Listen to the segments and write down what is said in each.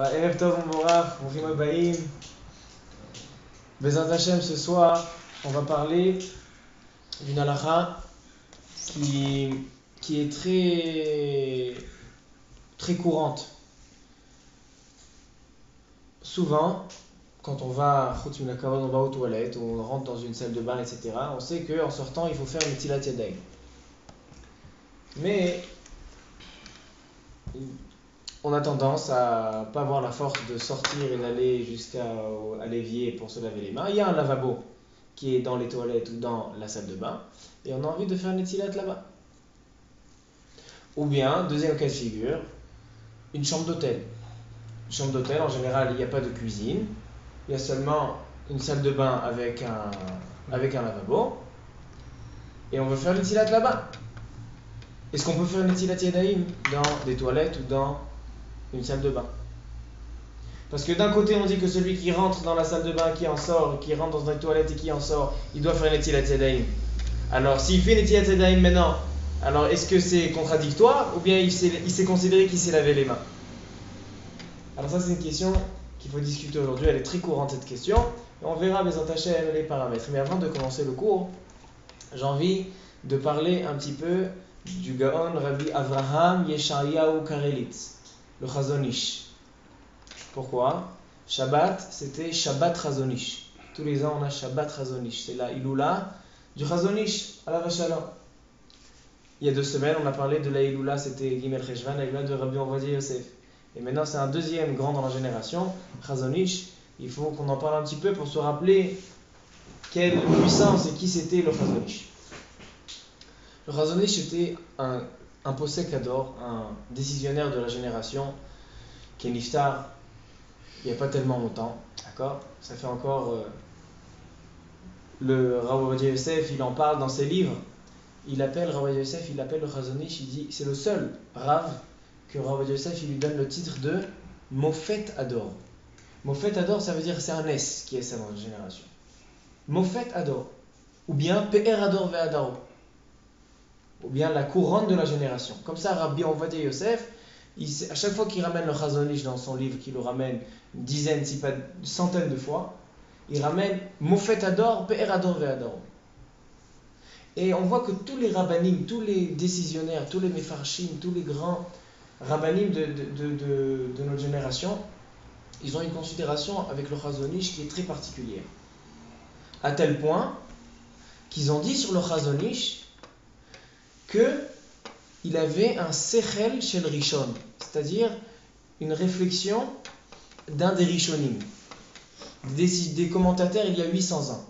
Erev Tov Mvorach, Bruchim Habayim. Bezat Hashem, ce soir, on va parler d'une halakha qui est très courante. Souvent, quand on va, on va aux toilettes, ou on rentre dans une salle de bain, etc., on sait qu'en sortant, il faut faire une Netilat Yadayim. Mais on a tendance à pas avoir la force de sortir et d'aller jusqu'à l'évier pour se laver les mains. Il y a un lavabo qui est dans les toilettes ou dans la salle de bain, et on a envie de faire une Netilat là-bas. Ou bien, deuxième cas de figure, une chambre d'hôtel. Une chambre d'hôtel, en général, il n'y a pas de cuisine, il y a seulement une salle de bain avec un lavabo, et on veut faire une Netilat là-bas. Est-ce qu'on peut faire une Netilat Yadayim dans des toilettes ou dans une salle de bain? Parce que d'un côté on dit que celui qui rentre dans la salle de bain, qui en sort, qui rentre dans une toilette et qui en sort, il doit faire une Netilat Yadayim. Alors s'il fait une Netilat Yadayim maintenant, alors est-ce que c'est contradictoire ou bien il s'est considéré qu'il s'est lavé les mains? Alors ça c'est une question qu'il faut discuter aujourd'hui, elle est très courante cette question, et on verra Bezat Hashem les paramètres. Mais avant de commencer le cours, j'ai envie de parler un petit peu du Gaon Rabbi Avraham Yeshayahu Karelitz, le Chazon Ish. Pourquoi? Shabbat, c'était Shabbat Chazon Ish. Tous les ans, on a Shabbat Chazon Ish. C'est la Iloula du Chazon Ish, à la Shalom. Il y a 2 semaines, on a parlé de la Iloula, c'était Gimel Cheshvan, la Iloula de Rabbi Ovadia Yosef. Et maintenant, c'est un deuxième grand dans la génération, Chazon Ish. Il faut qu'on en parle un petit peu pour se rappeler quelle puissance et qui c'était le Chazon Ish. Le Chazon Ish était un posek ador, un décisionnaire de la génération, qui est niftar il n'y a pas tellement longtemps, d'accord? Ça fait encore... le Rav Ovadia Yosef, il en parle dans ses livres. Rav Ovadia Yosef, il appelle le Chazon Ish, il dit, c'est le seul Rav que Rav Ovadia Yosef, il lui donne le titre de Mofet Ador. Mofet Ador, ça veut dire c'est un S qui est ça dans la génération. Mofet Ador. Ou bien Pe'er Ador Ve'adaro. Ou bien la couronne de la génération. Comme ça, Rabbi Ovadia Yosef, à chaque fois qu'il ramène le Chazon Ish dans son livre, qu'il le ramène une dizaine, si pas une centaine de fois, il ramène Mofet Ador, Pe'er Ador Ve'adaro. Et on voit que tous les rabbanim, tous les décisionnaires, tous les mefarshim, tous les grands rabbanim de notre génération, ils ont une considération avec le Chazon Ish qui est très particulière. À tel point qu'ils ont dit sur le Chazon Ish qu'il avait un sechel shel rishon, c'est-à-dire une réflexion d'un des rishonim, des commentateurs il y a 800 ans.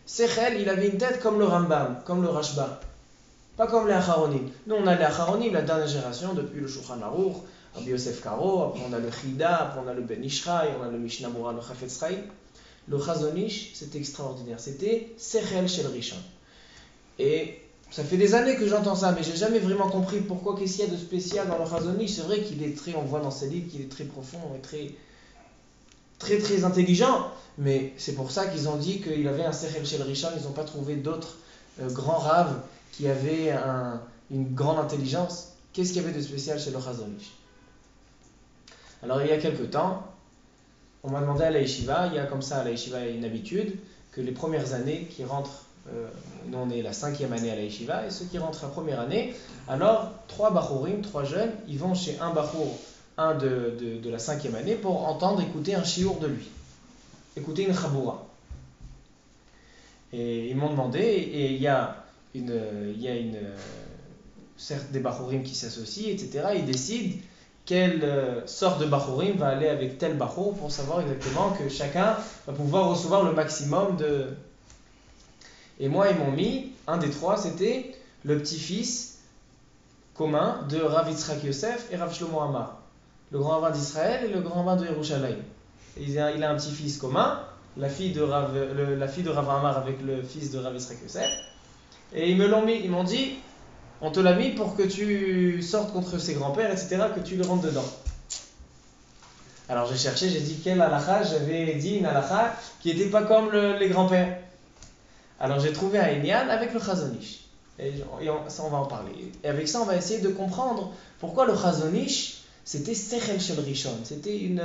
Sechel, il avait une tête comme le Rambam, comme le Rashba, pas comme les Acharonim. Nous on a les Acharonim, la dernière génération, depuis le Shulchan Aruch, Rabbi Yosef Karo, après on a le Chida, après on a le Ben Ishraï, on a le Mishnah Mura, le Chafetz Chaim. Le Chazon Ish, c'était extraordinaire, c'était Sechel shel rishon. Et ça fait des années que j'entends ça, mais j'ai jamais vraiment compris pourquoi, qu'est-ce qu'il y a de spécial dans le Chazon Ish. C'est vrai qu'il est très, on voit dans ses livres qu'il est très profond et très intelligent, mais c'est pour ça qu'ils ont dit qu'il avait un Sechel shel rishon. Ils n'ont pas trouvé d'autres grands raves qui avaient une grande intelligence. Qu'est-ce qu'il y avait de spécial chez le Chazon Ish? Alors il y a quelque temps, on m'a demandé à la yeshiva, il y a comme ça à la yeshiva une habitude, que les premières années qui rentrent, nous on est la 5e année à la yeshiva, et ceux qui rentrent la première année, alors 3 bachurim, 3 jeunes, ils vont chez un bachur, un de la 5e année, pour entendre, écouter un shiur de lui, écouter une chaboura. Et ils m'ont demandé, et il y a certes des bachurim qui s'associent, etc. Ils décident quelle sorte de bachurim va aller avec tel bachur pour savoir exactement que chacun va pouvoir recevoir le maximum de... Et moi, ils m'ont mis, un des 3, c'était le petit-fils commun de Rav Yitzhak Yosef et Rav Shlomo Amar, le grand rabbin d'Israël et le grand rabbin de Yerushalayim. Il a un petit-fils commun, la fille de Rav Amar avec le fils de Rav Yitzhak Yosef, et ils m'ont dit, on te l'a mis pour que tu sortes contre ses grands-pères, etc., que tu le rentres dedans. Alors j'ai cherché, j'ai dit quelle halakha, j'avais dit une halakha qui n'était pas comme les grands-pères. Alors j'ai trouvé un Inyan avec le Chazon Ish. Et ça on va en parler. Et avec ça on va essayer de comprendre pourquoi le Chazon Ish, c'était Sechel Shel Rishon, c'était une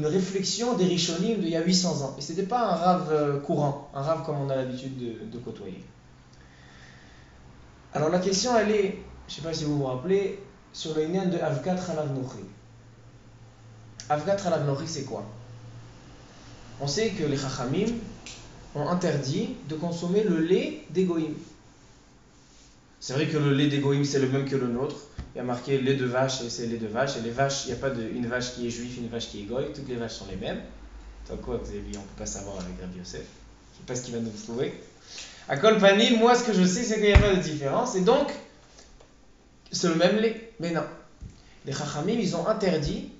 réflexion des Rishonim d'il y a 800 ans. Et ce n'était pas un rave courant, un rave comme on a l'habitude de côtoyer. Alors la question, elle est, je ne sais pas si vous vous rappelez, sur le Inyan de Avgat Halav Nochi. Avgat Halav Nochi, c'est quoi? On sait que les Chachamim ont interdit de consommer le lait des Goïm. C'est vrai que le lait des Goïm, c'est le même que le nôtre. Il y a marqué lait de vache et c'est lait de vache. Et les vaches, il n'y a pas une vache qui est juive, une vache qui est goy. Toutes les vaches sont les mêmes. Donc quoi, vous avez vu, on ne peut pas savoir avec Rabbi Yosef. Je ne sais pas ce qu'il va nous trouver. À Kol Panim, moi ce que je sais, c'est qu'il n'y a pas de différence. Et donc, c'est le même lait. Mais non. Les Chachamim, ils ont interdit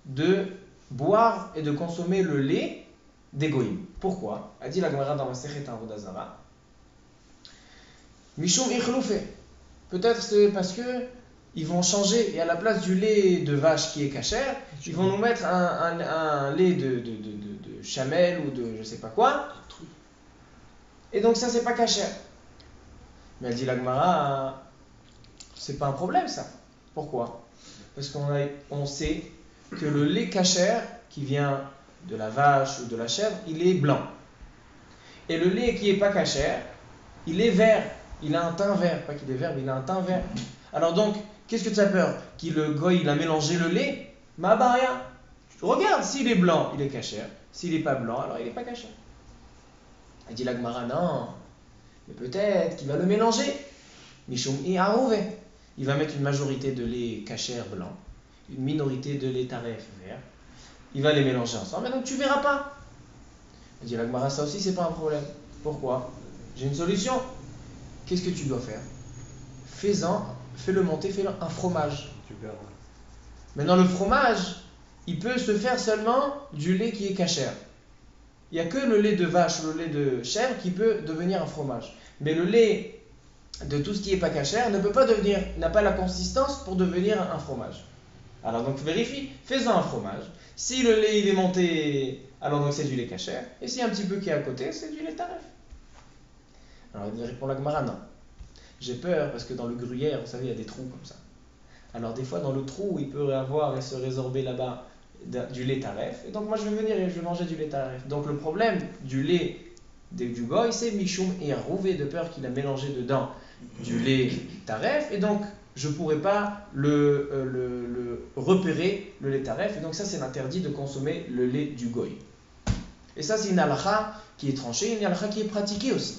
de boire et de consommer le lait des Goïm. Pourquoi? A dit la Gemara dans Masechet Avodah Zara. Mishum Ichloufe. Peut-être c'est parce que ils vont changer et à la place du lait de vache qui est cachère, ils vont nous mettre un lait de chamelle ou de je sais pas quoi. Et donc ça c'est pas cachère. Mais elle dit la Gemara, c'est pas un problème ça. Pourquoi? Parce qu'on sait que le lait cachère qui vient de la vache ou de la chèvre, il est blanc. Et le lait qui est pas cachère, il est vert. Il a un teint vert. Pas qu'il est vert, mais il a un teint vert. Alors donc, qu'est-ce que tu as peur? Qu'il le goy, il a mélangé le lait? Ma baria. Regarde, s'il est blanc, il est cachère. S'il n'est pas blanc, alors il n'est pas cachère. Elle dit la Gemara, non. Mais peut-être qu'il va le mélanger. Mishum et arouvé. Il va mettre une majorité de lait cachère blanc, une minorité de lait taref vert. Il va les mélanger ensemble, mais donc tu verras pas. Elle dit la Gemara, ça aussi c'est pas un problème. Pourquoi? J'ai une solution. Qu'est-ce que tu dois faire? Fais-le monter, fais-le un fromage. Maintenant le fromage, il peut se faire seulement du lait qui est cachère. Il n'y a que le lait de vache ou le lait de chèvre qui peut devenir un fromage. Mais le lait de tout ce qui n'est pas cachère ne peut pas devenir, n'a pas la consistance pour devenir un fromage. Alors donc vérifie, fais-en un fromage. Si le lait il est monté, alors donc c'est du lait cachère. Et s'il y a un petit peu qui est à côté, c'est du lait taref. Alors il répond la Gemara, non. J'ai peur parce que dans le gruyère, vous savez, il y a des trous comme ça. Alors des fois dans le trou, il peut y avoir et se résorber là-bas du lait taref. Et donc moi je vais venir et je vais manger du lait taref. Donc le problème du lait du goy, c'est Mishum et Rouvé, de peur qu'il a mélangé dedans du lait taref. Et donc je ne pourrais pas le repérer, le lait taref. Et donc ça c'est l'interdit de consommer le lait du goy. Et ça c'est une halakha qui est tranchée, une halakha qui est pratiquée aussi.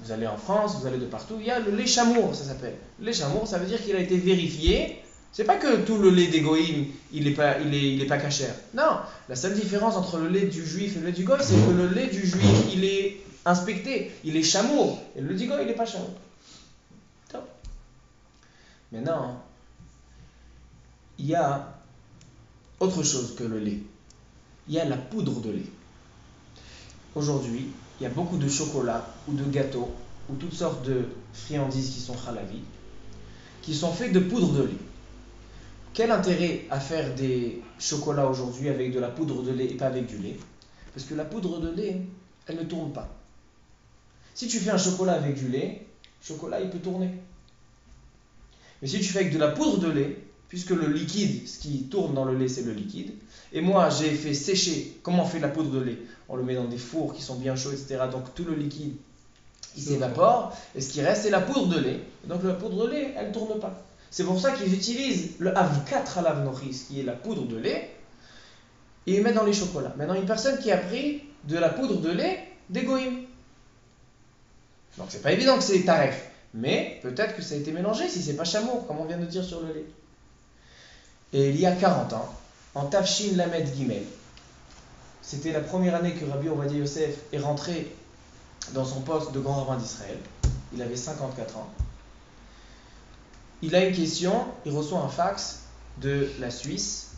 Vous allez en France, vous allez de partout, il y a le lait chamour, ça s'appelle. Le lait chamour, ça veut dire qu'il a été vérifié. C'est pas que tout le lait des goïm, il est pas cachère. Non, la seule différence entre le lait du juif et le lait du goy, c'est que le lait du juif, il est inspecté, il est chamour. Et le lait du goy, il n'est pas chamour. Top. Maintenant, il y a autre chose que le lait. Il y a la poudre de lait. Aujourd'hui, il y a beaucoup de chocolat ou de gâteaux ou toutes sortes de friandises qui sont halavi, qui sont faits de poudre de lait. Quel intérêt à faire des chocolats aujourd'hui avec de la poudre de lait et pas avec du lait? Parce que la poudre de lait, elle ne tourne pas. Si tu fais un chocolat avec du lait, le chocolat il peut tourner. Mais si tu fais avec de la poudre de lait, puisque le liquide, ce qui tourne dans le lait, c'est le liquide, et moi j'ai fait sécher, comment on fait la poudre de lait? On le met dans des fours qui sont bien chauds, etc. Donc tout le liquide, il s'évapore, et ce qui reste, c'est la poudre de lait. Et donc la poudre de lait, elle ne tourne pas. C'est pour ça qu'ils utilisent le Avgat Halav Nochi, qui est la poudre de lait, et ils mettent dans les chocolats. Maintenant, une personne qui a pris de la poudre de lait des goïm. Donc c'est pas évident que c'est taref, mais peut-être que ça a été mélangé si c'est pas chamour, comme on vient de dire sur le lait. Et il y a 40 ans, en Tafshin Lamed Gimel, c'était la première année que Rabbi Ovadia Yosef est rentré dans son poste de grand rabbin d'Israël. Il avait 54 ans. Il a une question, il reçoit un fax de la Suisse.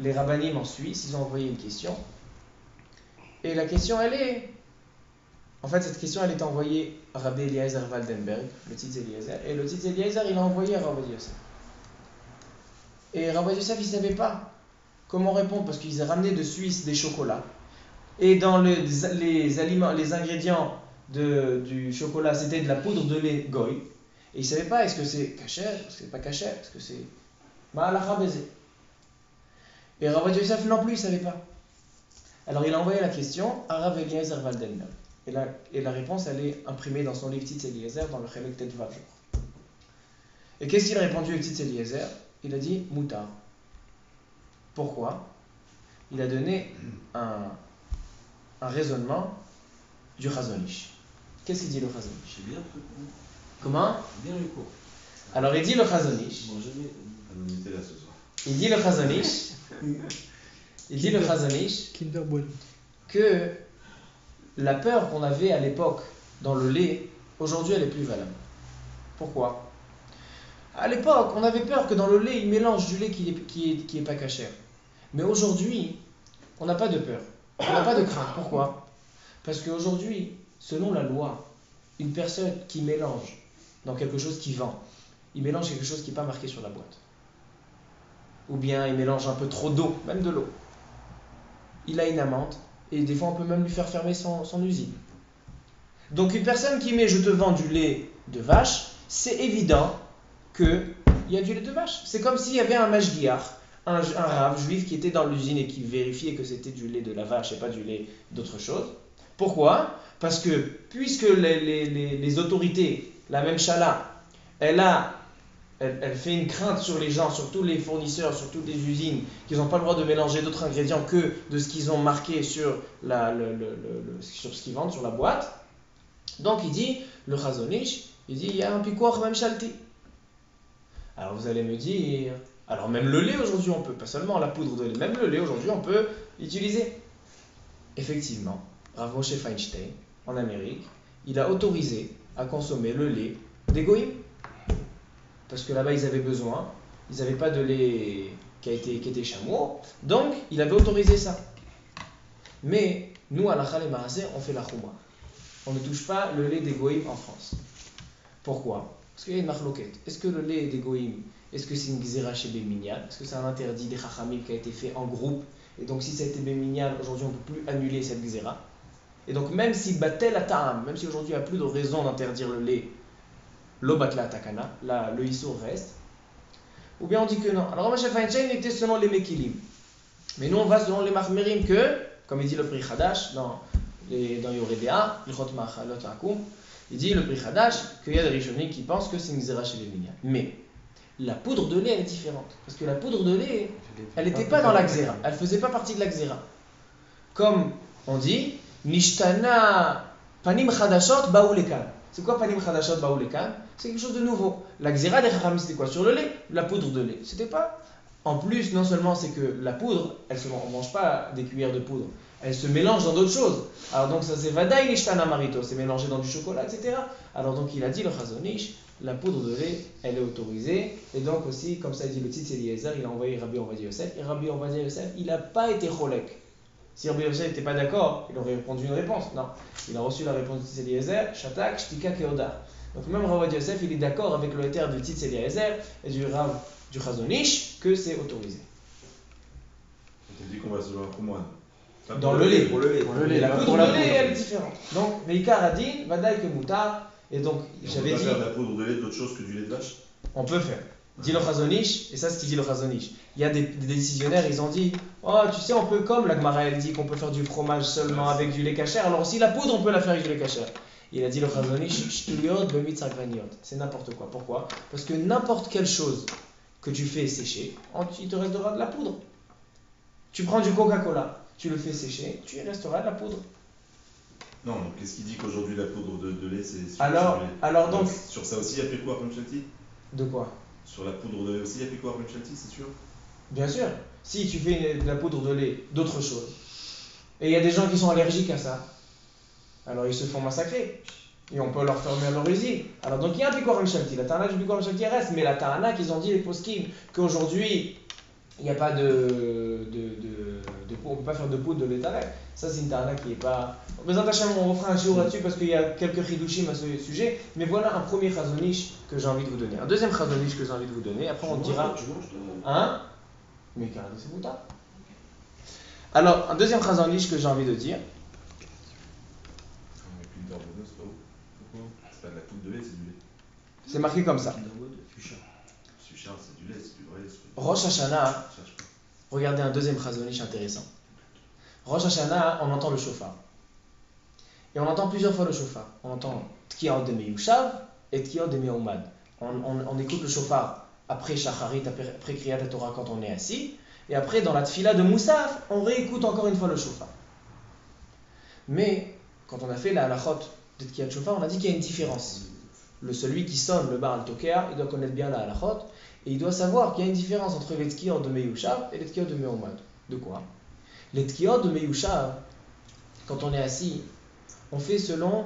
Les rabbinim en Suisse, ils ont envoyé une question. Et la question, elle est... En fait, cette question, elle est envoyée à Rabbi Eliezer Waldenberg, le Tzitz Eliezer. Et le Tzitz Eliezer, il a envoyé à Rabbi Yosef. Et Rabbi Yosef, il ne savait pas comment répondre parce qu'ils ont ramené de Suisse des chocolats. Et dans les aliments, les ingrédients du chocolat, c'était de la poudre de lait goy. Et il ne savait pas est-ce que c'est caché, est-ce que c'est pas caché, est-ce que c'est Ma'alacha baiser. Et Rav Yosef non plus, il ne savait pas. Alors il a envoyé la question à Rav Eliezer Waldenberg. Et la réponse, elle est imprimée dans son livre Tzitz Eliezer, dans le Chelek Tet Vav. Et qu'est-ce qu'il a répondu au Tzitz Eliezer? Il a dit Moutar. Pourquoi? Il a donné un raisonnement du Chazon Ish. Qu'est-ce qu'il dit le Chazon Ish? J'ai bien pris. Comment? Bien le cours. Alors il dit le Chazon Ish. Bon, jamais. On était là ce soir. Il dit le Chazon Ish. Il dit le Chazon Ish que la peur qu'on avait à l'époque dans le lait, aujourd'hui elle est plus valable. Pourquoi? À l'époque, on avait peur que dans le lait, il mélange du lait qui est pas cachère. Mais aujourd'hui, on n'a pas de peur. On n'a pas de crainte. Pourquoi? Parce qu'aujourd'hui, selon la loi, une personne qui mélange dans quelque chose qui vend, il mélange quelque chose qui n'est pas marqué sur la boîte. Ou bien il mélange un peu trop d'eau, même de l'eau. Il a une amende et des fois on peut même lui faire fermer son usine. Donc une personne qui met je te vends du lait de vache, c'est évident qu'il y a du lait de vache. C'est comme s'il y avait un mashgiach, un rave juif qui était dans l'usine et qui vérifiait que c'était du lait de la vache et pas du lait d'autre chose. Pourquoi? Parce que puisque les autorités, la même Shala, elle fait une crainte sur les gens, sur tous les fournisseurs, sur toutes les usines, qu'ils n'ont pas le droit de mélanger d'autres ingrédients que de ce qu'ils ont marqué sur ce qu'ils vendent, sur la boîte. Donc il dit, le Chazon Ish, il dit, il y a un pikuach même shalti. Alors vous allez me dire, alors même le lait aujourd'hui on peut, pas seulement la poudre de lait, même le lait aujourd'hui on peut l'utiliser. Effectivement, Rav Moshe Feinstein, en Amérique, il a autorisé à consommer le lait des goïms. Parce que là-bas ils avaient besoin, ils n'avaient pas de lait qui était chameau, donc il avait autorisé ça. Mais nous à la Chal et Maraseh, on fait la chouma. On ne touche pas le lait des goïms en France. Pourquoi? Parce qu'il y a une marloquette. Est-ce que le lait des goïms, est-ce que c'est une gzera chez Béminial? Est-ce que c'est un interdit des chachamim qui a été fait en groupe? Et donc si ça a été Béminial, aujourd'hui on ne peut plus annuler cette gzera. Et donc même si batel ata'am, même si aujourd'hui il n'y a plus de raison d'interdire le lait, lo batla takana, là le issour reste. Ou bien on dit que non. Alors Moshe Feinstein était selon les mekilim. Mais nous on va selon les mahmerim que, comme il dit le Pri Hadash dans Yoredea, il dit le Pri Hadash qu'il y a des rishonim qui pensent que c'est une gzera chez les mignons. Mais la poudre de lait elle est différente. Parce que la poudre de lait, elle n'était pas dans la gzera. Elle ne faisait pas partie de la gzera. Comme on dit, Nishtana panim chadashot baou lekan. C'est quoi panim chadashot baou lekan? C'est quelque chose de nouveau. La gzera des chachamim c'était quoi? Sur le lait, la poudre de lait. C'était pas. En plus, non seulement c'est que la poudre, on ne mange pas des cuillères de poudre. Elle se mélange dans d'autres choses. Alors donc ça c'est Vadaï Nishtana Marito, c'est mélangé dans du chocolat, etc. Alors donc il a dit le Chazon Ish, la poudre de lait, elle est autorisée. Et donc aussi, comme ça dit le Tzitz Eliezer, il a envoyé Rabbi Ovadia Yosef. Et Rabbi Ovadia Yosef, il n'a pas été cholek. Si Rabbi Yosef n'était pas d'accord, il aurait répondu une réponse. Non, il a reçu la réponse du Tzitz Eliezer, Shatak, Shtika, Keoda. Donc même Rabbi Ovadia Yosef, il est d'accord avec le éther du Tzitz Eliezer et du Rav du Chazon Ish que c'est autorisé. On t'a dit qu'on va se voir comment? Dans le lait. Pour le lait. La poudre de lait, elle est différente. Donc, Meikar a dit, Vadaï que Moutar. Et donc, j'avais dit. On peut pas faire de la poudre de lait d'autre chose que du lait de vache? On peut faire. Dit le Chazon Ish, et ça c'est ce qu'il dit le Chazon Ish. Il y a des décisionnaires, ils ont dit, oh tu sais, on peut, comme la Gemara elle dit qu'on peut faire du fromage seulement avec du lait cachère, alors aussi la poudre on peut la faire avec du lait cachère. Il a dit le Chazon Ish, Shtuyot bemit sagraniot. C'est n'importe quoi. Pourquoi? Parce que n'importe quelle chose que tu fais sécher, il te restera de la poudre. Tu prends du Coca-Cola, tu le fais sécher, tu y resteras de la poudre. Non, donc qu'est-ce qu'il dit qu'aujourd'hui la poudre de lait c'est. Alors donc. Sur ça aussi il y a pris quoi, Ramchalti? De quoi? Sur la poudre de lait aussi il y a pris quoi, Ramchalti, c'est sûr? Bien sûr. Si tu fais de la poudre de lait, d'autres choses. Et il y a des gens qui sont allergiques à ça. Alors ils se font massacrer. Et on peut leur fermer leur usine. Alors donc il y a un Pikuach Mshalti. La Ta'ana du Pikuach Mshalti reste. Mais la Ta'ana qu'ils ont dit les poskim qu'aujourd'hui il n'y a pas on ne peut pas faire de poudre de lait tarek. Ça c'est une Ta'ana qui n'est pas. Mais on refera un shiur là-dessus parce qu'il y a quelques chidushim à ce sujet. Mais voilà un premier Chazon Ish que j'ai envie de vous donner. Un deuxième Chazon Ish que j'ai envie de vous donner. Après on dira. Tu manges toi? Hein? Mais carrément c'est boutard. Alors un deuxième Chazon Ish que j'ai envie de dire. C'est pas de la poudre de lait, c'est du lait. C'est marqué comme ça. Sushar, c'est du lait, c'est du vrai. Rosh Hashanah, Cherche pas. regardez un deuxième Chazon Ish intéressant. Rosh Hashanah, on entend le shofar. Et on entend plusieurs fois le shofar. On entend Tkiot de Meyushav et Tkiot de Meumad. On écoute le shofar après Shacharit, après Kriyat Torah quand on est assis. Et après, dans la tfila de Moussaf, on réécoute encore une fois le shofar. Mais, quand on a fait la halachot de Tkiyat Shofar, on a dit qu'il y a une différence. Celui qui sonne le Baal Tokea, il doit connaître bien la halachot. Et il doit savoir qu'il y a une différence entre les Tkiot de Meyushav et les Tkiot de Meumad. De quoi? Les Tkiot de Meyushav, quand on est assis, on fait selon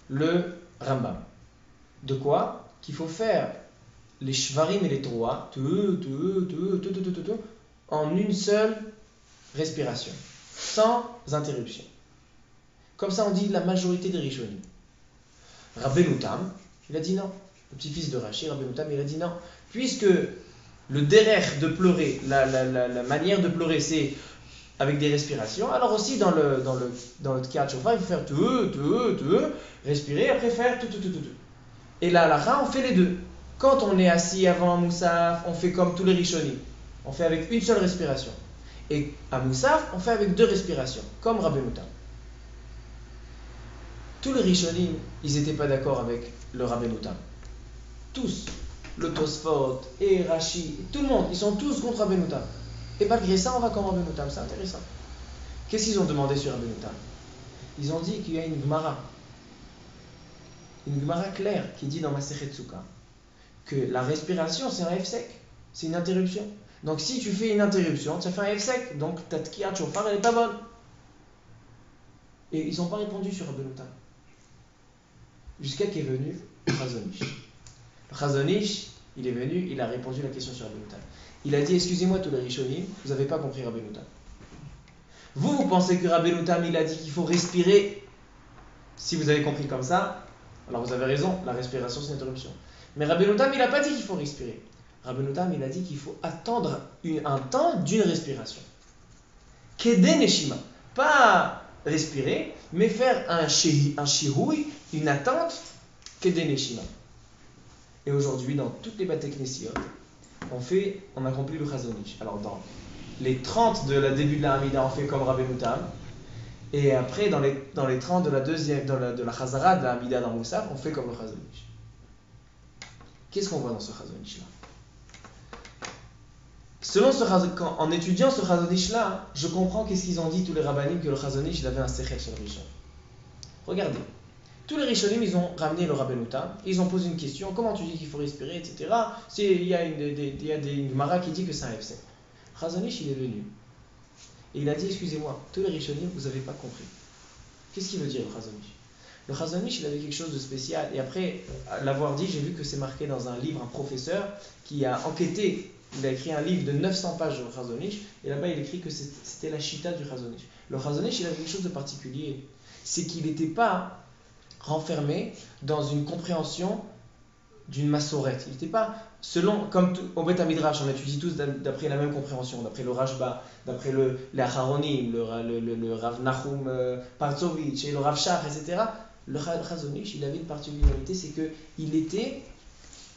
le Rambam. De quoi? Qu'il faut faire les shvarim et les troas en une seule respiration, sans interruption. Comme ça on dit la majorité des Rishonim. Rabbeinu Tam, il a dit non. Le petit-fils de Rashi, Rabbeinu Tam, il a dit non. Puisque le derech de pleurer, la manière de pleurer, c'est avec des respirations, alors aussi dans le Tkiyat Shofar, il faut faire respirer, après faire tout. Et là, à la fin, on fait les deux. Quand on est assis avant un Moussaf, on fait comme tous les Rishonim. On fait avec une seule respiration. Et à Moussaf, on fait avec deux respirations, comme Rabbeinu Tam. Tous les Rishonim, ils n'étaient pas d'accord avec le Rabbeinu Tam. Tous. Le Tosfot et Rashi, tout le monde, ils sont tous contre Rabbeinu Tam. Et malgré ça, on va comme Rabbeinu Tam, c'est intéressant. Qu'est-ce qu'ils ont demandé sur Rabbeinu Tam? Ils ont dit qu'il y a une Gemara claire qui dit dans Masechet Souka que la respiration c'est un F sec, c'est une interruption. Donc si tu fais une interruption, ça fait un F sec, donc ta Tkiyat Shofar elle n'est pas bonne. Et ils n'ont pas répondu sur Rabbeinu Tam. Jusqu'à qu'est venu le Chazon Ish. Le Chazon Ish, il est venu, il a répondu à la question sur Rabbeinu Tam. Il a dit, excusez-moi tous les Rishonim, vous n'avez pas compris Rabbeinu Tam. Vous pensez que Rabbeinu Tam, il a dit qu'il faut respirer. Si vous avez compris comme ça, alors vous avez raison, la respiration c'est une interruption. Mais Rabbeinu Tam, il n'a pas dit qu'il faut respirer. Rabbeinu Tam, il a dit qu'il faut attendre un temps d'une respiration. Kedé Neshima. Pas respirer, mais faire un shihui, une attente, Kedé Neshima. Et aujourd'hui, dans toutes les Batei Knesiot, on accomplit le Chazon Ish. Alors dans les 30 de la début de la Hamida, on fait comme Rabbeinu Tam. Et après, dans les 30 de la deuxième, de la Chazara, de la Hamida dans Moussaf, on fait comme le Chazon Ish. Qu'est-ce qu'on voit dans ce Chazon Ish là? En étudiant ce Chazon Ish là, je comprends qu'est-ce qu'ils ont dit tous les rabbanim que le Chazon Ish avait un sechel sur le Rishon. Regardez, tous les Rishonim ils ont ramené le Rabbeinu Tam, ils ont posé une question, comment tu dis qu'il faut respirer, etc. Il y a une Gemara qui dit que c'est un FC. Chazon Ish il est venu et il a dit excusez-moi, tous les Rishonim vous n'avez pas compris. Qu'est-ce qu'il veut dire le Chazon Ish? Le Chazon Ish il avait quelque chose de spécial et après l'avoir dit, j'ai vu que c'est marqué dans un livre, un professeur qui a enquêté. Il a écrit un livre de 900 pages sur le Chazon Ish, et là-bas il écrit que c'était la chita du Chazon Ish. Le Chazon Ish, il avait quelque chose de particulier, c'est qu'il n'était pas renfermé dans une compréhension d'une massorette. Il n'était pas, comme au Bet HaMidrash, on étudie tous d'après la même compréhension, d'après le Rashba, d'après les Acharonim, le Rav Nachum Partzovitch et le Rav Shach, etc. Le Chazon Ish, il avait une particularité, c'est qu'il était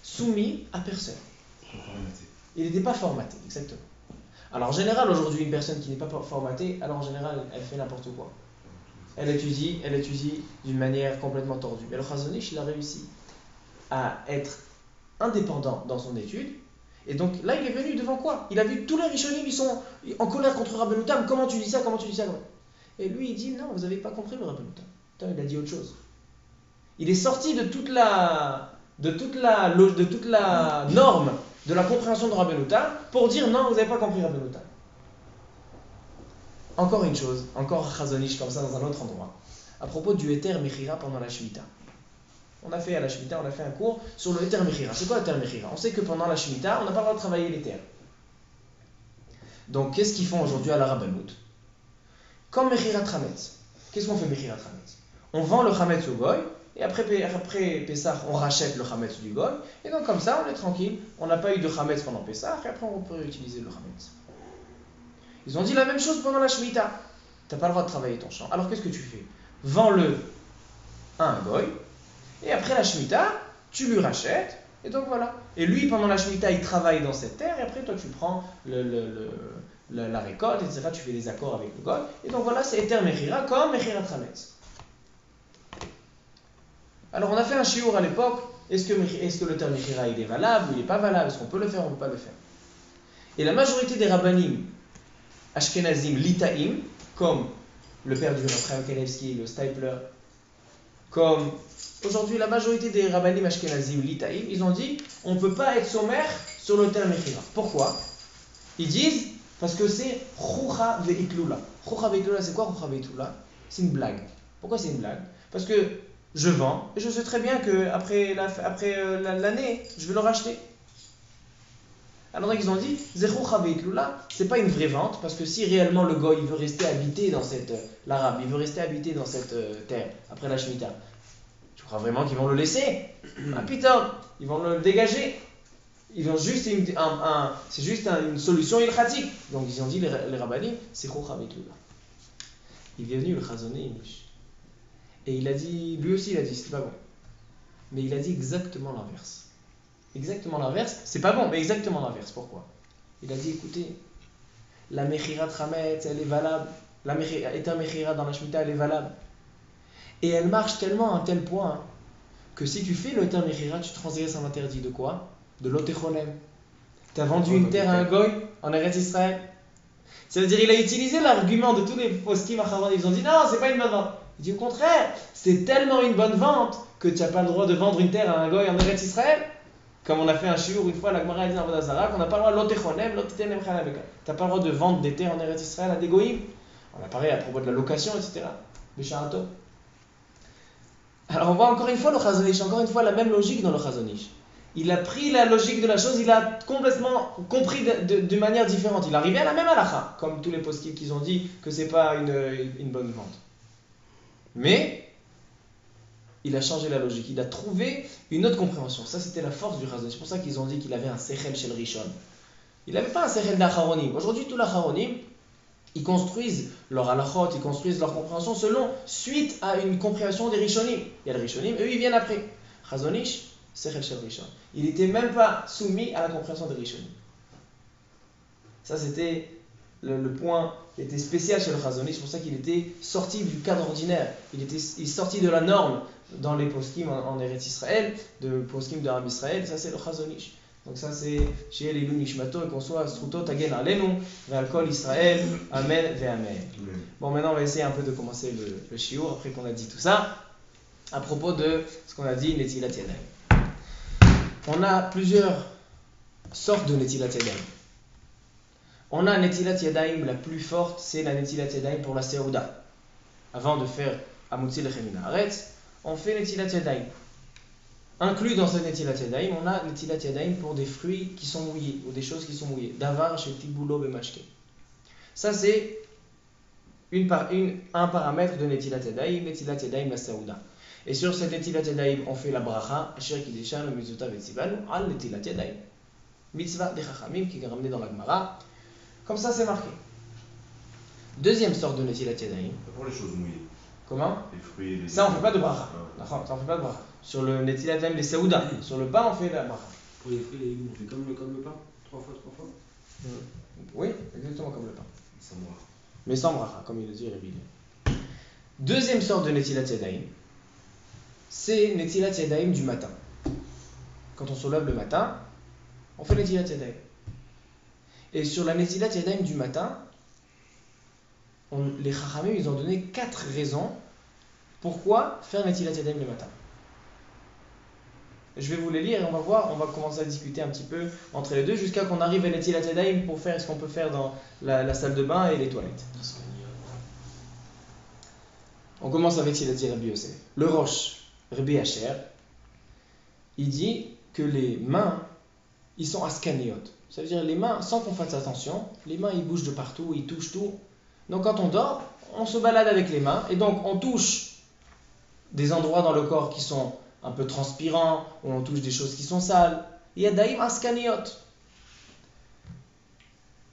soumis à personne. Il n'était pas formaté, exactement. Alors en général, aujourd'hui, une personne qui n'est pas formatée, alors en général, elle fait n'importe quoi. Elle étudie d'une manière complètement tordue. Mais le Chazon Ish, il a réussi à être indépendant dans son étude. Et donc là, il est venu devant quoi? Il a vu tous les Rishonim, ils sont en colère contre Rabbeinu Tam. Comment tu dis ça? Et lui, il dit non, vous n'avez pas compris le Rabbeinu Tam. Il a dit autre chose. Il est sorti de toute la norme de la compréhension de Rabbeinu Tam pour dire non, vous n'avez pas compris Rabbeinu Tam. Encore une chose, encore Chazon Ish comme ça dans un autre endroit, à propos du Heter Mechira pendant la Shemitah. On a fait à la Shemitah, on a fait un cours sur le Heter Mechira. C'est quoi le Heter Mechira? On sait que pendant la Shemitah, on n'a pas le droit de travailler les terres. Donc qu'est-ce qu'ils font aujourd'hui à la Rabbanout? Comme Mechirat Chametz. Qu'est-ce qu'on fait Mechirat Chametz? On vend le Chametz au Goy, et après Pessah, on rachète le Chametz du Goy, et donc comme ça, on est tranquille. On n'a pas eu de Chametz pendant Pessah, et après on peut utiliser le Chametz. Ils ont dit la même chose pendant la Shemitah. Tu n'as pas le droit de travailler ton champ. Alors qu'est-ce que tu fais? Vends-le à un Goy, et après la Shemitah, tu lui rachètes, et donc voilà. Et lui, pendant la Shemitah, il travaille dans cette terre, et après, toi, tu prends la récolte, etc. Tu fais des accords avec le goy, et donc voilà, c'est Eter Mechira comme Mechirat Chametz. Alors, on a fait un shiur à l'époque. Est-ce que le terme Mechira, il est valable ou il n'est pas valable? Est-ce qu'on peut le faire ou on ne peut pas le faire? Et la majorité des rabbanim Ashkenazim Litaim, comme le père du Raphaël Kanevski, le Stapler, comme aujourd'hui la majorité des rabbanim Ashkenazim Litaim, ils ont dit on ne peut pas être sommaire sur le terme Mechira. Pourquoi? Ils disent parce que c'est Choucha Veitlula. Choucha Veitlula, c'est quoi Choucha Veitlula? C'est une blague. Pourquoi c'est une blague? Parce que je vends et je sais très bien qu'après l'année, je vais le racheter. Alors ils ont dit, Zechoucha Veitlula, c'est pas une vraie vente, parce que si réellement le goy il veut rester habité dans l'arabe, il veut rester habité dans cette terre, après la Shemitah, tu crois vraiment qu'ils vont le laisser? Ah putain, ils vont le dégager. Ils ont juste c'est juste une solution ilchatique. Donc ils ont dit, les rabbanim, c'est Zechoucha Veitlula. Il est venu le Chazonim, et il a dit, lui aussi il a dit, c'est pas bon. Mais il a dit exactement l'inverse. Exactement l'inverse, c'est pas bon, mais exactement l'inverse. Pourquoi? Il a dit, écoutez, la Mechirat Chametz, elle est valable. La Eter Mechira dans la Shemitah, elle est valable. Et elle marche tellement à un tel point que si tu fais le Eter Mechira, tu transgresses un interdit de quoi? De l'Otechonem. Tu as vendu une terre à un goy en Eretz Israël. Ça veut dire il a utilisé l'argument de tous les poskim acharon. Ils ont dit non, c'est pas une bonne vente. Il dit au contraire, c'est tellement une bonne vente que tu n'as pas le droit de vendre une terre à un goy en Eretz Israël. Comme on a fait un shiur une fois, la Gemara a dit dans Avodah Zarah qu'on n'a pas le droit l'otechonem, l'otetenem chanaveka. Tu n'as pas le droit de vendre des terres en Eretz Israël à des goïms. On a parlé à propos de la location, etc. Bisharato. Alors on voit encore une fois le Chazonish, encore une fois la même logique dans le Chazonish. Il a pris la logique de la chose, il a complètement compris de manière différente. Il est arrivé à la même halakha, comme tous les poskim qui ont dit que c'est pas une bonne vente. Mais il a changé la logique, il a trouvé une autre compréhension. Ça, c'était la force du Chazonish. C'est pour ça qu'ils ont dit qu'il avait un sechel shel rishon. Il n'avait pas un sechel d'acharonim. Aujourd'hui, tous les acharonim, ils construisent leur halachot, ils construisent leur compréhension suite à une compréhension des rishonim. Il y a les rishonim, eux, ils viennent après. Chazonish, sechel shel rishon. Il n'était même pas soumis à la compréhension des rishonim. Ça, c'était le point qui était spécial chez le Chazonish. C'est pour ça qu'il était sorti du cadre ordinaire. Il est sorti de la norme dans les poskim en Eretz Israël, de poskim d'Arab Israël. Ça, c'est le Chazonish. Donc ça, c'est chez les Nishmato et qu'on soit Struto Tagen Alenu, Ve'al Israël, Amen, Ve'amen. Bon, maintenant, on va essayer un peu de commencer le shiur, après qu'on a dit tout ça, à propos de ce qu'on a dit, Netilat Yadayim. On a plusieurs sortes de Netilat Yadayim. On a Netilat Yadayim, la plus forte, c'est la Netilat Yadayim pour la Seouda. Avant de faire Amutzi Lechem Haaretz, on fait Netilat Yadayim. Inclus dans cette Netilat Yadayim, on a Netilat Yadayim pour des fruits qui sont mouillés, ou des choses qui sont mouillées. Davar chez Tibulo Bemashke. Ça, c'est un paramètre de Netilat Yadayim, Netilat Yadayim la Seouda. Et sur cette Netilat Yadayim, on fait la bracha, Asher Kideshan, le Mitzvota Vetzivanu, al Netilat Yadayim. Mitzvah de Chachamim, qui est ramené dans la Gemara. Comme ça, c'est marqué. Deuxième sorte de Netilat Yadayim. Pour les choses mouillées. Comment? Les fruits et les... Ça, on ne fait pas de bracha. Ça, on fait pas de bracha. Sur le Netilat Yadayim, les Seouda. Sur le pain, on fait la bracha. Pour les fruits et les légumes, on fait comme le pain? 3 fois? Oui, exactement comme le pain. Sans bracha. Mais sans bracha, comme il le dit Rabbi. Deuxième sorte de Netilat Yadayim, c'est Netilat Yadayim du matin. Quand on se lève le matin, on fait Netilat Yadayim. Et sur la Netilat Yadayim du matin, les Chachamim, ils ont donné 4 raisons pourquoi faire Netilat Yadayim le matin. Je vais vous les lire et on va voir, on va commencer à discuter un petit peu entre les deux jusqu'à qu'on arrive à Netilat Yadayim pour faire ce qu'on peut faire dans la salle de bain et les toilettes. On commence avec ce qu'il a dit Rabbi Yosef. Le Rosh, Rabbi Asher, il dit que les mains, ils sont askaniot. Ça veut dire les mains, sans qu'on fasse attention, les mains ils bougent de partout, ils touchent tout. Donc quand on dort, on se balade avec les mains et donc on touche des endroits dans le corps qui sont un peu transpirants, ou on touche des choses qui sont sales. Yadaim askaniot.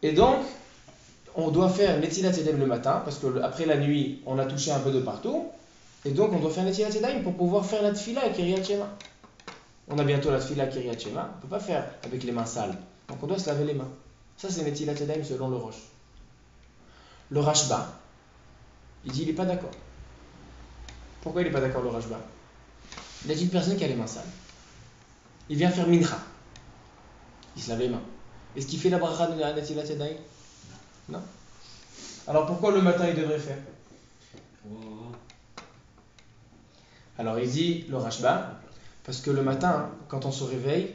Et donc, on doit faire Netilat Yadayim le matin, parce qu'après la nuit, on a touché un peu de partout, et donc on doit faire Netilat Yadayim pour pouvoir faire la tefila et Kiryat Shema. On a bientôt la tfila Kiryat Shema. On ne peut pas faire avec les mains sales. Donc on doit se laver les mains. Ça, c'est Netilat Yadayim selon le Rosh. Le Rashba, il dit il n'est pas d'accord. Pourquoi il n'est pas d'accord, le Rashba? Il a dit une personne qui a les mains sales. Il vient faire mincha. Il se lave les mains. Est-ce qu'il fait la bracha de Netilat Yadayim? Non. Alors pourquoi le matin il devrait faire? Alors il dit le Rashba, parce que le matin, quand on se réveille,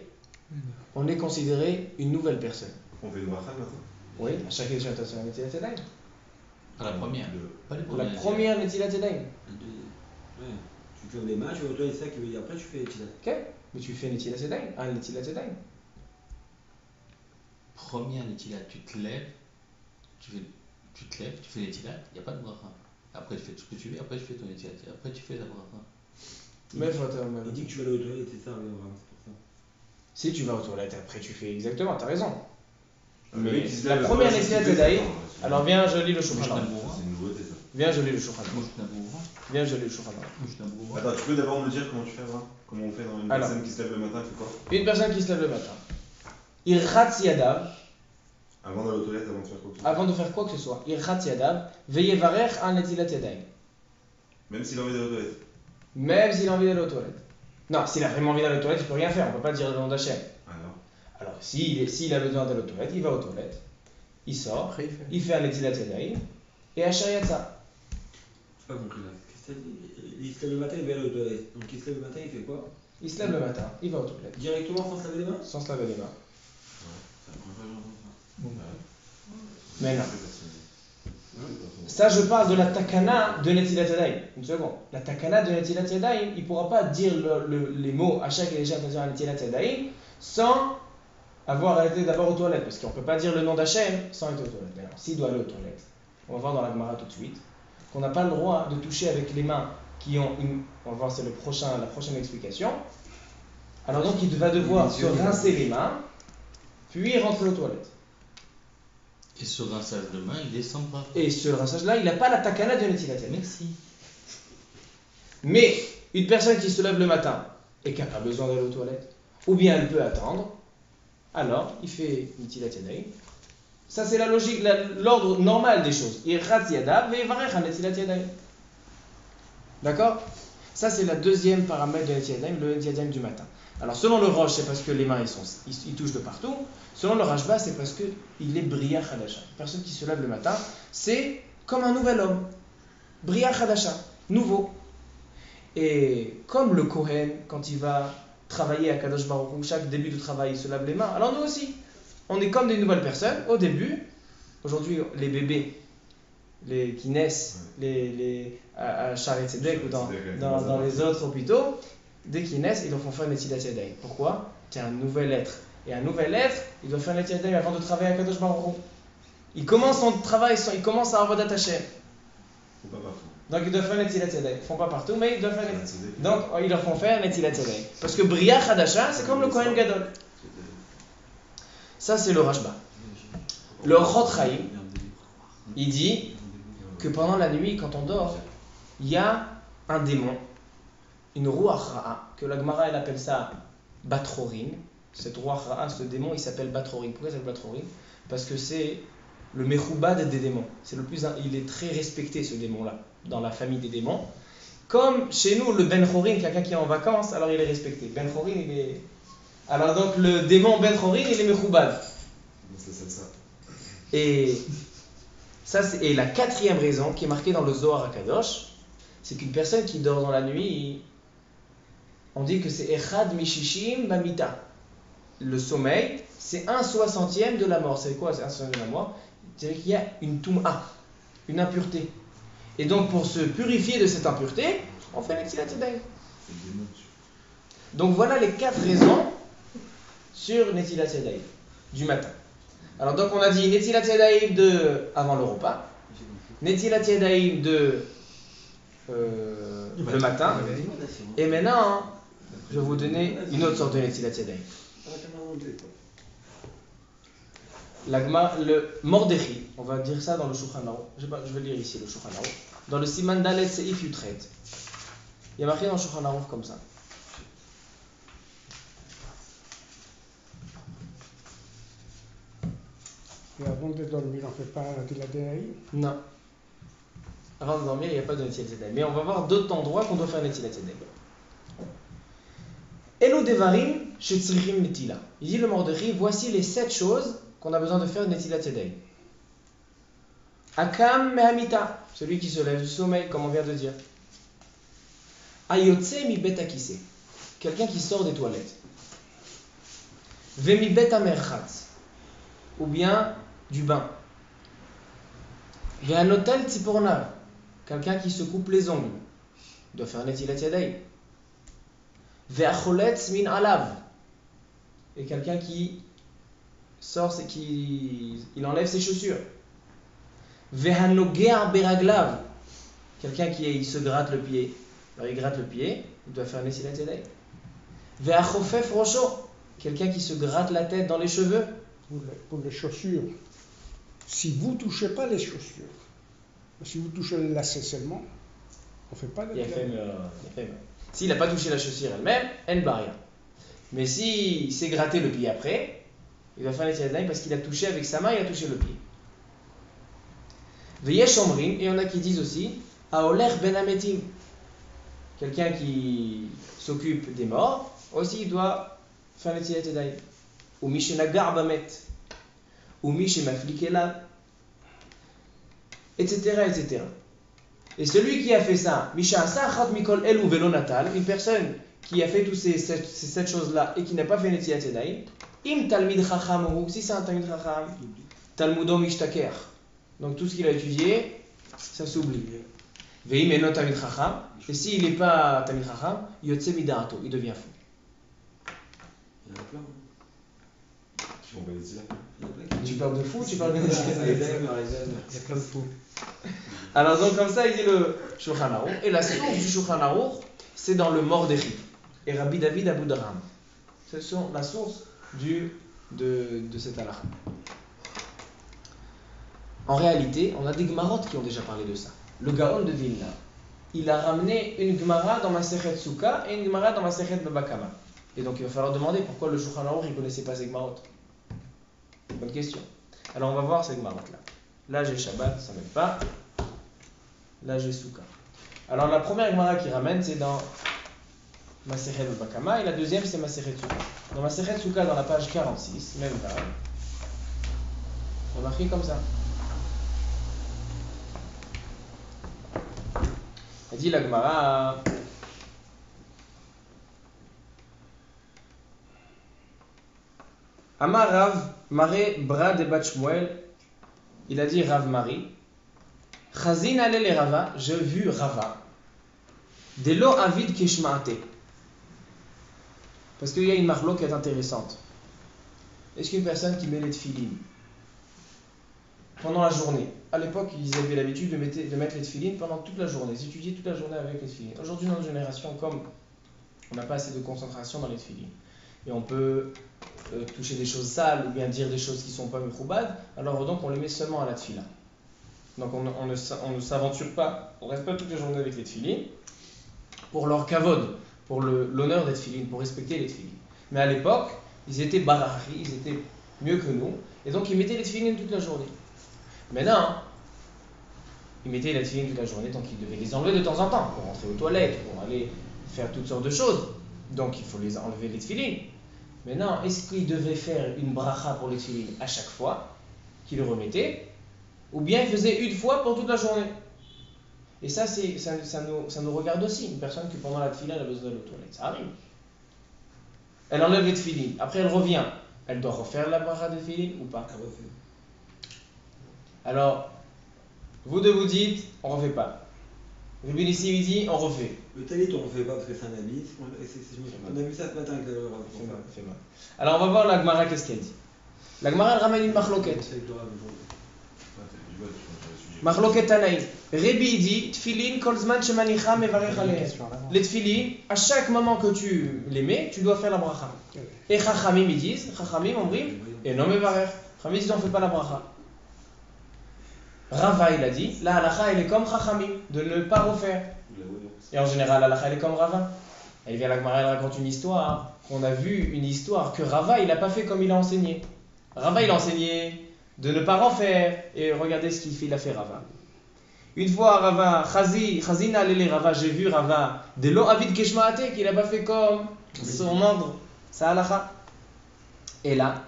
on est considéré une nouvelle personne. On fait une bracha le matin? Oui, à chaque éjaculation à Netilat Yadayim. Pas la première. Pas les La premières. première Netilat Yadayim. Ouais. Tu te laves les mains, tu vas aux toilettes, c'est ça qui veut dire. Après, tu fais les petits Ok, mais tu fais Netilat Yadayim, un Netilat Yadayim. Première Netilat, tu te lèves, tu fais Netilat, il n'y a pas de bracha. Après, tu fais tout ce que tu veux, après, tu fais ton Netilat. Après, tu fais la bracha. Mais faut attendre, Il dit que tu vas aller aux toilettes, c'est ça, vraiment, c'est pour ça. si tu vas aux toilettes, après tu fais exactement, t'as raison. Le mec qui se La lève première après, Netilat c'est ce qu'il Yadayim, fait. alors viens, je lis le Mouche Shulchan Aruch. Naboura. C'est une nouveauté ça. Viens, je lis le Shulchan Aruch. Mouche Naboura. Viens, je lis le Shulchan Aruch. Mouche Naboura. Attends, tu peux d'abord me dire comment tu fais, Abraham? Comment on fait dans une Alors. personne qui se lève le matin, elle fait quoi? Une personne qui se lève le matin, il rate yadav, Avant d'aller aux toilettes, avant de faire quoi que ce soit. avant de faire quoi que ce soit, il rate yadav, veillez varech an Netilat Yadayim. Même s'il a envie d'aller aux toilettes. Même s'il a envie d'aller aux toilettes. Non, s'il a vraiment envie d'aller aux toilettes, il peut rien faire, on peut pas dire le nom d'Hachem. Alors. Alors, s'il a besoin d'aller aux toilettes, il va aux toilettes, il sort, Après, il fait. il fait un Netilat Yadayim, et Asher Yatsa. J'ai pas compris là. Qu'est-ce que t'as dit? Il se lève le matin, il va aller aux toilettes. Donc il se lève le matin, il fait quoi? Il se lève le matin, il va aux toilettes, Directement sans se laver les mains? sans se laver les mains. C'est la première fois que j'entends ça. Bon, bah, Mais non. Ouais, Ça, je parle de la takana de Netilat Yadayim. Une seconde. La takana de Netilat Yadayim, il ne pourra pas dire les mots à chaque déjà à Netilat Yadayim sans avoir été d'abord aux toilettes. Parce qu'on ne peut pas dire le nom d'Hachem sans être aux toilettes. Mais alors, s'il doit aller aux toilettes, on va voir dans la Gemara tout de suite, qu'on n'a pas le droit de toucher avec les mains qui ont une. On va voir, c'est la prochaine explication. Alors donc, il va devoir se rincer les mains, puis rentrer aux toilettes. et ce rinçage de main, il est sans bracha. Et ce rinçage-là, il n'a pas la takana de Netilat Yadayim. Merci. Mais une personne qui se lève le matin et qui n'a pas besoin d'aller aux toilettes, ou bien elle peut attendre, alors il fait Netilat Yadayim. Ça, c'est la logique, l'ordre normal des choses. Irrat Yadav ve'varech Netilat Yadayim. D'accord? Ça, c'est la deuxième paramètre de Netilat Yadayim, le Netilat Yadayim du matin. Alors, selon le Rosh, c'est parce que les mains ils touchent de partout. Selon le Rashba, c'est parce qu'il est Bria Chadasha. Une personne qui se lève le matin, c'est comme un nouvel homme. Bria Chadasha, nouveau. Et comme le Kohen, quand il va travailler à Kadosh Baruch Hu, chaque début de travail, il se lave les mains. Alors nous aussi, on est comme des nouvelles personnes au début. Aujourd'hui, les bébés qui naissent à Shaare Tzedek ou dans les autres hôpitaux, dès qu'ils naissent, ils leur font faire une Netilat Yadayim. Pourquoi? C'est un nouvel être. Et un nouvel être, il doit faire une Netilat Yadayim avant de travailler à Kadosh Baruch Hu. Il commence son travail, il commence à Avodat Hashem. Faut pas partout. Donc ils doivent faire Netilat Yadayim. Ils ne font pas partout, mais ils doivent faire Netilat C'est des- Donc ils leur font faire Netilat Yadayim. Parce que Bria Chadasha, c'est comme le Kohen Gadol. Ça, c'est le Rashba. Le Chot Chaim, il dit que pendant la nuit, quand on dort, il y a un démon, une Ruach Ra'a, que la Gemara elle appelle ça Batrorin. Cette Ruach Ra'a, ce démon, il s'appelle Batrorin. Pourquoi il s'appelle Batrorin? Parce que c'est le Mechoubad des démons. Il est très respecté, ce démon-là, dans la famille des démons. Comme chez nous, le Ben Chorin, quelqu'un qui est en vacances, alors il est respecté. Ben Chorin, il est. Alors donc le démon Ben Chorin, il est Mechoubad. C'est ça. Et ça, et la quatrième raison qui est marquée dans le Zohar HaKadosh, c'est qu'une personne qui dort dans la nuit, on dit que c'est Echad Mishishim Bamita. Le sommeil, c'est 1/60 de la mort. C'est quoi, c'est 1/60 de la mort? C'est-à-dire qu'il y a une Toum'a, une impureté. Et donc, pour se purifier de cette impureté, on fait Netilat Yadayim. C'est le démon dessus. Donc, voilà les 4 raisons sur Netilat Yadayim du matin. Alors, donc, on a dit Netilat Yadayim avant le repas, Netilat Yadayim le matin, et maintenant, je vais vous donner une autre sorte de Netilat Yadayim. Le Mordechai, on va dire ça dans le Shulchan Aruch. Je vais lire ici le Shulchan Aruch. Dans le Siman Dalet Seif Yutret, il y a marqué dans le Shulchan Aruch comme ça. Et avant de dormir, on ne fait pas la DAI. Non. Avant de dormir, il n'y a pas de Netilat Yadayim. Mais on va voir d'autres endroits qu'on doit faire Netilat Yadayim. Elo Devarim Shetzrichim Netila. Il dit le Mordechai, voici les 7 choses qu'on a besoin de faire Netilat Yadayim. Akam Mehamita, celui qui se lève du sommeil, comme on vient de dire. Ayotse mi bet akise, quelqu'un qui sort des toilettes. Vemi bet amerchatz, ou bien du bain. Ve'anotel tzipornav, quelqu'un qui se coupe les ongles, doit faire netilat yadayim. Ve'acholetz min alav, et quelqu'un qui sort, il enlève ses chaussures. Ve'hanogea beraglav, quelqu'un qui se gratte le pied. Alors il gratte le pied, il doit faire netilat yadayim. Ve'achofef rosho, quelqu'un qui se gratte la tête dans les cheveux. Pour les chaussures, si vous ne touchez pas les chaussures, si vous touchez les lacets seulement, on ne fait pas de S'il n'a pas touché la chaussure elle-même, elle ne bat rien. Mais s'il s'est gratté le pied après, il va faire netilat yadayim parce qu'il a touché avec sa main, il a touché le pied. Veyesh omrim, et il y en a qui disent aussi, Aoler ben ametim, quelqu'un qui s'occupe des morts, aussi il doit faire netilat yadayim. Ou mishenagar bamet, ou mishemaflikela, etc., etc. Et celui qui a fait ça, Misha Sachat Mikol El ou Velonatal, une personne qui a fait toutes ces 7 choses-là et qui n'a pas fait netilat yadayim, Im Talmid Chacham, ou si c'est un Talmid Chacham, Talmudo Mishtaker. Donc tout ce qu'il a étudié, ça s'oublie. Veim Eno Talmid Chacham, et s'il n'est pas Talmid Chacham, Yotse Midarato, il devient fou. Il y en a plein. On va les dire. Il y en a plein qui- Tu parles de fou ou tu parles de Il y netilat a yadayim? plein de fous. Alors donc comme ça il dit le Shulchan Aruch, et la source du Shulchan Aruch c'est dans le Mordechai et Rabbi David Abu Dharam. Ce sont la source de cette halakha. En réalité, on a des Gemarot qui ont déjà parlé de ça. Le Gaon de Vilna, il a ramené une Gemara dans Masechet Sukkah et une Gemara dans Masechet Baba Kama. Et donc il va falloir demander pourquoi le Shulchan Aruch ne connaissait pas ces Gemarot. Bonne question. Alors on va voir ces Gemarot là. Là j'ai Shabbat, ça ne m'aide pas. Là j'ai Souka. Alors la première Gemara qui ramène c'est dans Masechet Baba Kama et la deuxième c'est Masechet Souka. Dans Masechet Souka dans la page 46, même page, on a écrit comme ça. Elle dit la Gemara Amar Rav Mare Bra de Bat Shmuel, il a dit Rav Mari Chazin ale le Rava, j'ai vu Rava. Delo avid kishmaate. Parce qu'il y a une marloque qui est intéressante. Est-ce qu'une personne qui met les tefilines pendant la journée, à l'époque ils avaient l'habitude de mettre les tefilines pendant toute la journée, d'étudier toute la journée avec les tefilines. Aujourd'hui dans notre génération, comme on n'a pas assez de concentration dans les tefilines, et on peut toucher des choses sales ou bien dire des choses qui ne sont pas mechoubad, alors donc on les met seulement à la tefila. Donc on ne s'aventure pas, on ne reste pas toute la journée avec les tefilines pour leur kavod, pour l'honneur des tefilines, pour respecter les tefilines. Mais à l'époque, ils étaient barachi, ils étaient mieux que nous, et donc ils mettaient les tefilines toute la journée. Maintenant, ils mettaient les tefilines toute la journée, donc ils devaient les enlever de temps en temps, pour rentrer aux toilettes, pour aller faire toutes sortes de choses. Donc il faut les enlever les tefilines. Maintenant, est-ce qu'ils devaient faire une bracha pour les tefilines à chaque fois qu'ils le remettaient, ou bien ils faisaient une fois pour toute la journée? Et ça nous regarde aussi. Une personne qui pendant la tefila elle a besoin d'aller aux toilettes, ça arrive. Elle enlève les tefilines, après elle revient. Elle doit refaire la bracha de tefilines ou pas? Elle refait. Alors, vous deux vous dites, on refait pas. Rabbi Nissim il dit, on refait. Le talit, on ne refait pas parce que c'est un habit. On a vu ça ce matin avec le Rav. Fais mal. Alors on va voir la Gemara, qu'est-ce qu'elle dit. La Gemara elle ramène une machloket. Machloket Tanaïm. Rabbi dit, tfilin kol zman shemanicha mevarech alehem. Les tfilin, à chaque moment que tu les mets, tu dois faire la bracha. Et Chachamim ils disent, Chachamim omrim, et non mevarech. Chachamim disent, on ne fait pas la bracha. Rava il a dit, la halakha elle est comme Chachamim, de ne pas refaire. Et en général, la halakha elle est comme Rava. Elle vient à la Gemara, elle raconte une histoire, qu'on a vu une histoire que Rava il n'a pas fait comme il a enseigné. Rava il a enseigné de ne pas en faire. Et regardez ce qu'il a fait Rava. Une fois Rava, Chazina lele Rava, j'ai vu Rava, de lo avid keshmaate, qu'il n'a pas fait comme son ordre, sa halacha. Et là,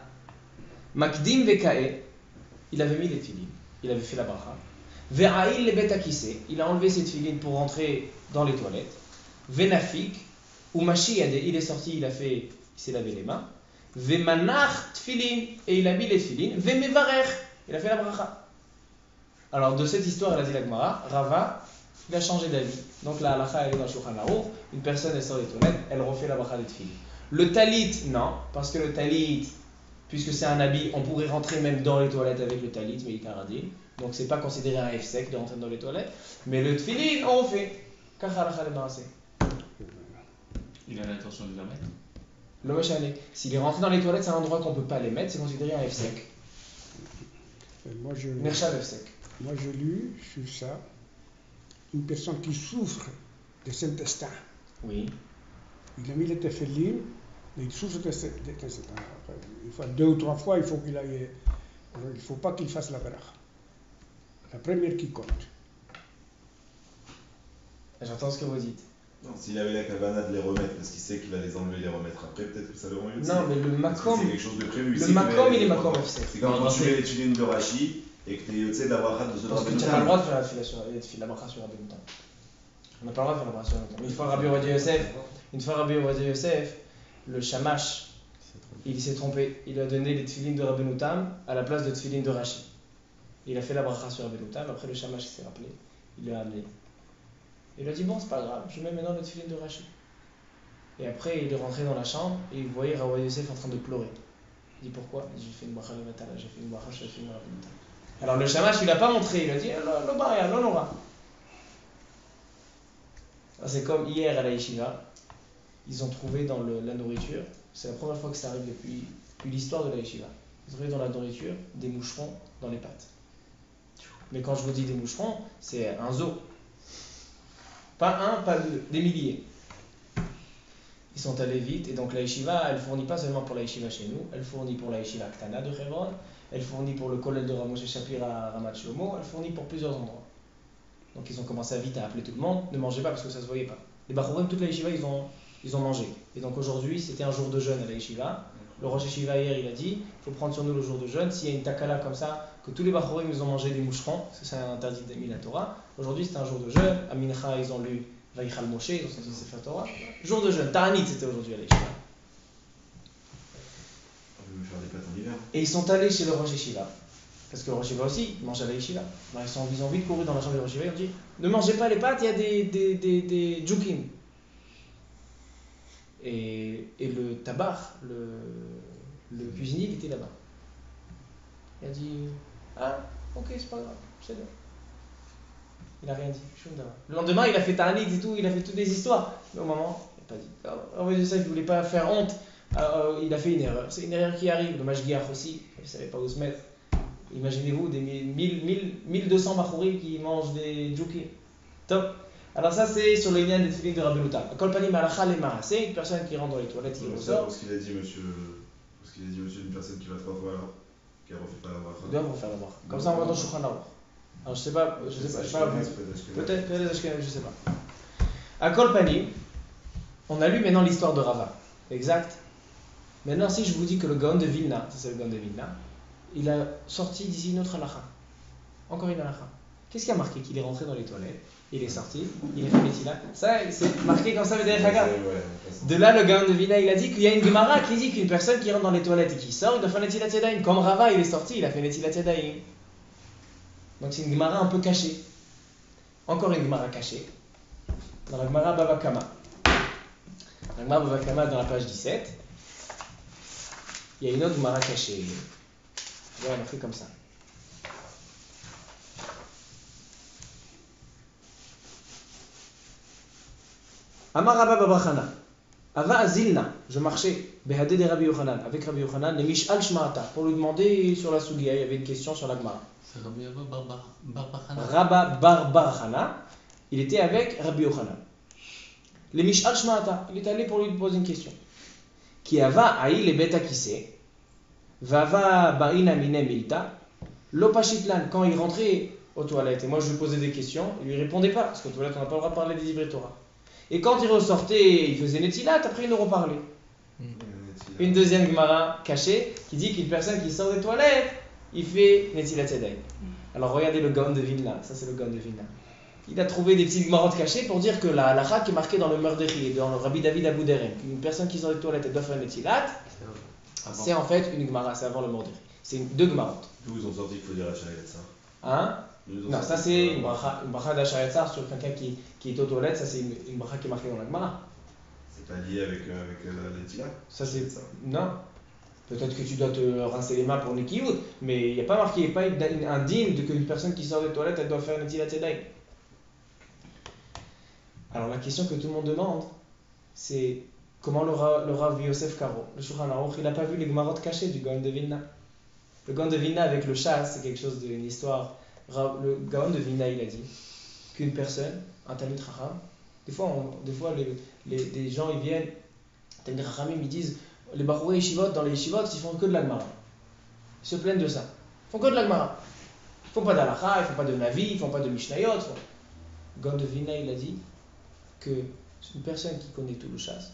Makdim vekae, il avait mis les filines, il avait fait la bracha. Ve'ail le betakise, il a enlevé cette filine pour rentrer dans les toilettes. Venafik, ou Mashiade, il est sorti, il s'est lavé les mains. Ve'manach tfilin, et il a mis les filines. Ve'mevarer, il a fait la bracha. Alors de cette histoire, elle a dit la Gemara, Rava, il a changé d'avis. Donc la halacha, elle est dans Shulchan Aruch, une personne elle sort des toilettes, elle refait la bracha des tfilin. Le talit, non, parce que le talit, puisque c'est un habit, on pourrait rentrer même dans les toilettes avec le talit, mais il karadin. Donc c'est pas considéré un F-sec de rentrer dans les toilettes. Mais le tfilin, on refait. Il a l'intention de la mettre. Le machane, s'il est rentré dans les toilettes, c'est un endroit qu'on peut pas les mettre, c'est considéré un F-sec. Moi, Nershal F-sec. Moi, j'ai lu sur ça une personne qui souffre de cet intestin. Oui. Il a mis les tefillin, mais il souffre de cet intestin. Une fois, 2 ou 3 fois, il faut qu'il aille. Il ne faut pas qu'il fasse la bracha. La première qui compte. J'entends ce que vous dites. Non, s'il avait la kavana de les remettre, parce qu'il sait qu'il va les enlever et les remettre après, peut-être que ça le rend mieux. Non, mais le makom. C'est quelque chose de prévu. Le makom, il est makom F-sec. C'est comme quand tu mets les tulines de Rashi et que tu es yotzé d'avoir hâte de se Parce que tu n'as pas le droit de faire la bracha sur Rabbi Moutan. On n'a pas le droit de faire la bracha sur Rabbi Moutan. Une fois Rabbi Ovadia Yosef, le shamash, il s'est trompé. Il a donné les tefilines de Rabbi Moutan à la place de tefilines de Rashi. Il a fait la bracha sur Rabbi Moutan, après le shamash s'est rappelé, il l'a amené. Il a dit bon, c'est pas grave, je mets maintenant le tefilin de Rashi. Et après, il est rentré dans la chambre et il voyait Rawa Yosef en train de pleurer. Il dit pourquoi? Il dit j'ai fait une bracha le matin, j'ai fait une bracha, j'ai fait une bracha le matin. Alors le shamash, il l'a pas montré, il a dit lo baria, lo nora. C'est comme hier à la yeshiva, ils ont trouvé dans la nourriture, c'est la première fois que ça arrive depuis l'histoire de la yeshiva. Ils ont trouvé dans la nourriture des moucherons dans les pâtes. Mais quand je vous dis des moucherons, c'est un zoo. Pas un, pas deux, des milliers. Ils sont allés vite, et donc la yeshiva, elle fournit pas seulement pour la yeshiva chez nous, elle fournit pour la yeshiva Ktana de Hebron, elle fournit pour le kollel de Moshe Shapira à Ramat Shlomo, elle fournit pour plusieurs endroits. Donc ils ont commencé à vite à appeler tout le monde, ne mangez pas parce que ça se voyait pas. Les Bachorim, toute la yeshiva, ils ont mangé. Et donc aujourd'hui, c'était un jour de jeûne à la yeshiva. Le Rosh Yeshiva hier, il a dit, il faut prendre sur nous le jour de jeûne, s'il y a une takala comme ça, que tous les Bachorim, ils ont mangé des moucherons, c'est un interdit de la Torah. Aujourd'hui, c'était un jour de jeûne, à Mincha, ils ont lu Vaïchal Moshe, ils ont sorti Sefer Torah. Jour de jeûne, Ta'anit, c'était aujourd'hui à la yeshiva. On veut faire des pâtes en hiver. Et ils sont allés chez le Rosh Yeshiva. Parce que le Rosh Yeshiva aussi, il mange à la yeshiva. Alors ils ont vite couru dans la chambre du Rosh Yeshiva, ils ont dit ne mangez pas les pâtes, il y a des djoukim. Et le tabar, le cuisinier, il était là-bas. Il a dit ah, ok, c'est pas grave, c'est bien. Il n'a rien dit. Le lendemain, il a fait ta'anit et tout, il a fait toutes des histoires. Mais au moment, il n'a pas dit. Alors, ça, il ne voulait pas faire honte. Il a fait une erreur. C'est une erreur qui arrive. Le mashgiach aussi, il ne savait pas où se mettre. Imaginez-vous des 1200 bachouris qui mangent des djoukim. Top. Alors ça c'est sur les liens des tefilin de Rabbi Moutan. C'est une personne qui rentre dans les toilettes, qui ressort. Parce qu'il a dit monsieur, une personne qui va 3 fois alors, qui a refait pas la bracha. Ils doivent refaire la bracha. Comme ça on va dans Shulchan Aruch. Alors je sais pas, peut-être je sais pas. À Kol Panim, on a lu maintenant l'histoire de Rava. Exact. Maintenant si je vous dis que le Gaon de Vilna, ça c'est le Gaon de Vilna, il a sorti d'ici une autre halakha. Encore une halakha. Qu'est-ce qui a marqué? Qu'il est rentré dans les toilettes, il est sorti, il est fait Netila. Ça, c'est marqué comme ça, de là, le Gaon de Vilna, il a dit qu'il y a une Gemara qui dit qu'une personne qui rentre dans les toilettes et qui sort, il doit faire Netilat Yadayim. Comme Rava, il est sorti, il a fait Netilat Yadayim. Donc c'est une Gemara un peu cachée. Encore une Gemara cachée. Dans la Gemara Baba Kama. La Gemara Baba Kama, dans la page 17, il y a une autre Gemara cachée. Ouais, on a fait comme ça. Amar Rabba Babachana. Ava Azilna. Je marchais. Behadé de Rabbi Yochanan. Avec Rabbi Yochanan. Le Mishal Shma'ata. Pour lui demander sur la Sugia. Il y avait une question sur la Gemara. C'est Rabbi Barbachana. Rabba Barbachana. Il était avec Rabbi Yochanan. Le Mishal Shma'ata. Il est allé pour lui poser une question. Qui ava aï le beta kise. Vava ba'ina mine milta. L'Opachitlan, quand il rentrait aux toilettes, et moi je lui posais des questions, il lui répondait pas, parce qu'aux toilettes on n'a pas le droit de parler des livrets Torah. Et quand il ressortait, il faisait Netilat, après il nous reparlait. Une deuxième Gemara cachée qui dit qu'une personne qui sort des toilettes, il fait Netilat Yadayim. Alors regardez le Gaon de Vilna, ça c'est le Gaon de Vilna. Il a trouvé des petites Gemarotes cachées pour dire que la halakha qui est marquée dans le Mordechai et dans le Rabbi David Abou Derem, qu'une personne qui sort des toilettes et doit faire Netilat, c'est en fait une Gemara, c'est avant le Mordechai. C'est deux Gemarotes. D'où ils ont sorti qu'il faut dire Hachayat ça. Hein? D'où ils ont Non, sorti ça qu'il c'est faut- une bracha d'Ashayat sur quelqu'un qui est aux toilettes, ça c'est une bracha qui est marquée dans la Gemara. C'est pas lié avec la Netila. Ça c'est. ça. Non. Peut-être que tu dois te rincer les mains pour Nekiyut, mais il n'y a pas marqué, il n'y a pas un digne de qu'une personne qui sort des toilettes, elle doit faire Netilat Yadayim. Alors la question que tout le monde demande, c'est comment le Rav Yosef Karo, le Shulchan Aruch, il n'a pas vu les Gemarot cachées du Gaon de Vilna. Le Gaon de Vilna avec le chat, c'est quelque chose d'une histoire. Le Gaon de Vilna, il a dit qu'une personne, un Talmid Chacham, des fois les gens ils viennent, Talmid Chachamim, ils disent les Bachouré Yeshivot, dans les Yeshivot, ils font que de la Gemara. Ils se plaignent de ça. Ils font que de la Gemara. Ils font pas d'Alacha, ils font pas de Navi, ils font pas de Mishnayot. Gaon de Vilna, il a dit que une personne qui connaît tout le chasse,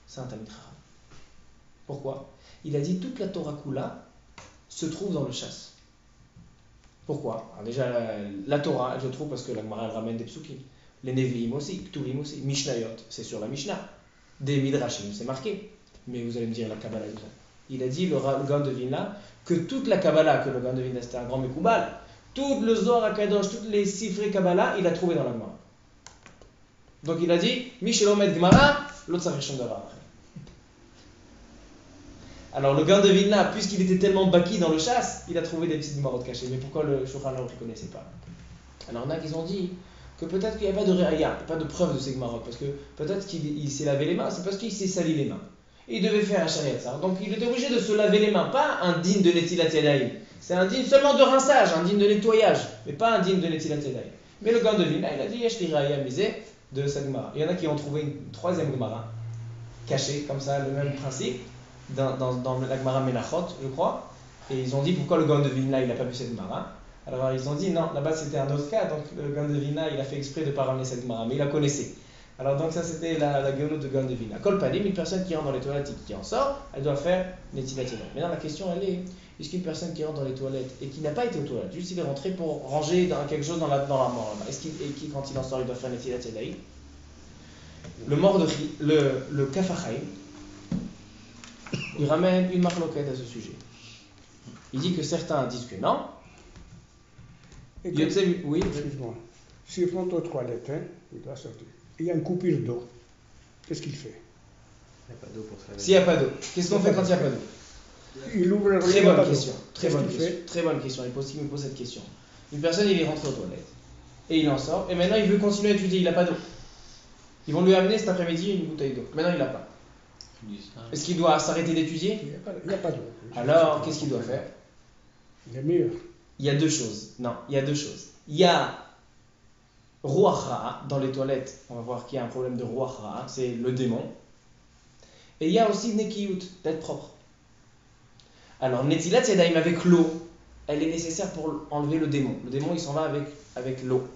c'est un Talmid Chacham. Pourquoi? Il a dit toute la Torah Kula se trouve dans le chasse. Pourquoi? Alors déjà, la Torah, elle se trouve parce que la Gemara elle ramène des psukim. Les Nevi'im aussi, Ktuvim aussi, Mishnayot, c'est sur la Mishnah. Des Midrashim, c'est marqué. Mais vous allez me dire la Kabbalah, tout ça. Il a dit, le Gaon de Vilna, que toute la Kabbalah, que le Gaon de Vilna c'était un grand Mekoubal, tout le Zohar HaKadosh, toutes les Sifrei Kabbalah, il a trouvé dans la Gemara. Donc il a dit, Michel Omed Gemara, l'autre ça fait Davar. Alors le Gaon de Vilna, puisqu'il était tellement baki dans le chasse, il a trouvé des petites Gemarotes cachées. Mais pourquoi le Shulchan Aruch ne connaissait pas? Alors il y en a qui ont dit que peut-être qu'il n'y a pas de réaya, pas de preuve de ces Gemarotes, parce que peut-être qu'il s'est lavé les mains, c'est parce qu'il s'est sali les mains. Et il devait faire un shariat ça. Donc il était obligé de se laver les mains, pas un digne de Netilat Yadayim. C'est un digne seulement de rinçage, un digne de nettoyage, mais pas un digne de Netilat Yadayim. Mais le Gaon de Vilna, il a dit Yesh li réaya misé de cette Gemara. Il y en a qui ont trouvé une troisième Gemara, cachée, comme ça, le même principe, dans la Gemara Menachot, je crois. Et ils ont dit pourquoi le Gaon de Vilna, il n'a pas vu cette Gemara. Alors ils ont dit non, là-bas c'était un autre cas, donc le Gaon de Vilna, il a fait exprès de ne pas ramener cette Gemara, mais il la connaissait. Alors donc ça c'était la Géonote de Gaon de Vilna. Kol Panim, une personne qui rentre dans les toilettes et qui en sort, elle doit faire Netilat Yadayim. Maintenant la question elle est, est-ce qu'une personne qui rentre dans les toilettes et qui n'a pas été aux toilettes, juste il est rentré pour ranger quelque chose dans la mort là-bas, est-ce qu'il quand il en sort il doit faire Netilat Yadayim? Le Mordechai, le Kaf HaChaim, il ramène une marloquette à ce sujet. Il dit que certains disent que non. Et Oui. excuse-moi. S'il rentre aux toilettes, hein, il doit sortir. Il y a une coupure d'eau. Qu'est-ce qu'il fait? Il n'y a pas d'eau pour se laver. S'il n'y a pas d'eau, qu'est-ce qu'on fait quand il n'y a pas d'eau? Il ouvre le Très robinet, bonne pas question. d'eau. Très Qu'est-ce bonne qu'il question. fait? Très bonne question. Il me pose cette question. Une personne, il est rentré aux toilettes et il en sort et maintenant il veut continuer à étudier. Il n'a pas d'eau. Ils vont lui amener cet après-midi une bouteille d'eau. Maintenant il n'a pas. Est-ce qu'il doit s'arrêter d'étudier? Il n'y a pas d'eau. Alors qu'est-ce qu'il doit faire? Il est meilleur. Il y a deux choses. Non, il y a deux choses. Il y a Ruach Ra'a dans les toilettes. On va voir qu'il y a un problème de Ruach Ra'a, c'est le démon. Et il y a aussi Nekiyut, d'être propre. Alors Netilat Yadayim avec l'eau, elle est nécessaire pour enlever le démon. Le démon il s'en va avec l'eau.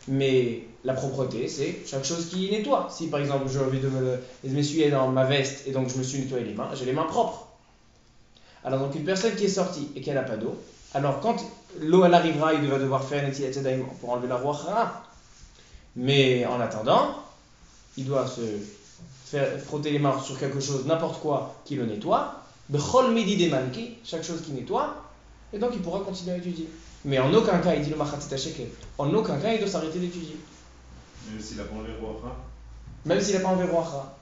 Mais la propreté, c'est chaque chose qui nettoie. Si par exemple j'ai envie de m'essuyer dans ma veste et donc je me suis nettoyé les mains, j'ai les mains propres. Alors donc une personne qui est sortie et qui n'a pas d'eau, alors quand l'eau elle arrivera, il va devoir faire Netilat Yadayim pour enlever la Ruach Ra'a. Mais en attendant, il doit se frotter les mains sur quelque chose, n'importe quoi, qui le nettoie. Bechol midi demanki, chaque chose qui nettoie, et donc il pourra continuer à étudier. Mais en aucun cas, il dit le Machatzit HaShekel, en aucun cas il doit s'arrêter d'étudier. Même s'il a pas enlevé Ruach. Même s'il n'a pas enlevé Ruach Ra'a.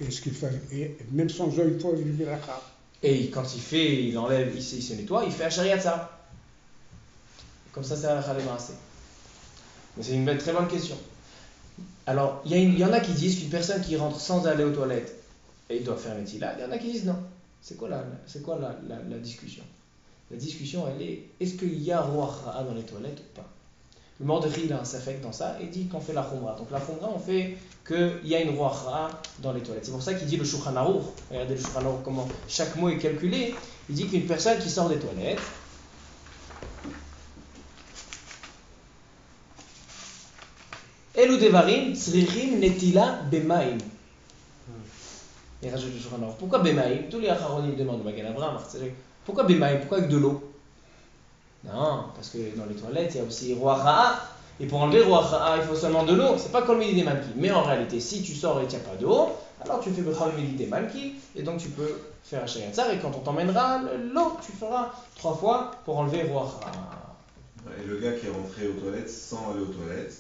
Et ce qu'il fait, et même sans eau, il faut lui la carte. Et quand il enlève, il se nettoie, il fait Hachariat ça. Comme ça, c'est Halakha L'Maaseh. Mais c'est une très bonne question. Alors, il y en a qui disent qu'une personne qui rentre sans aller aux toilettes, et il doit faire Netilat, il y en a qui disent non. C'est quoi la discussion? La discussion, elle est, est-ce qu'il y a Ruach Ra'a dans les toilettes ou pas? Le Mordechai, il a un safek dans ça, et dit qu'on fait la Khumra. Donc la Khumra, on fait qu'il y a une Ruach Ra'a dans les toilettes. C'est pour ça qu'il dit le Shulchan Aruch. Regardez le Shulchan Aruch, comment chaque mot est calculé. Il dit qu'une personne qui sort des toilettes, Elu devarim tzrichim netila bemaim. Il rajoute le Shulchan Aruch. Pourquoi bemaim? Tous les acharonim demandent au Magen Avraham, pourquoi bemaim? Pourquoi avec de l'eau? Non, parce que dans les toilettes, il y a aussi roi Ra'a. Et pour enlever roi Ra'a, il faut seulement de l'eau. C'est pas comme midi des manki. Mais en réalité, si tu sors et qu'il n'y a pas d'eau, alors tu fais Bechol midi des manki. Et donc tu peux faire Hachayatzar. Et quand on t'emmènera l'eau, tu feras 3 fois pour enlever roi Ra'a. Et le gars qui est rentré aux toilettes sans aller aux toilettes,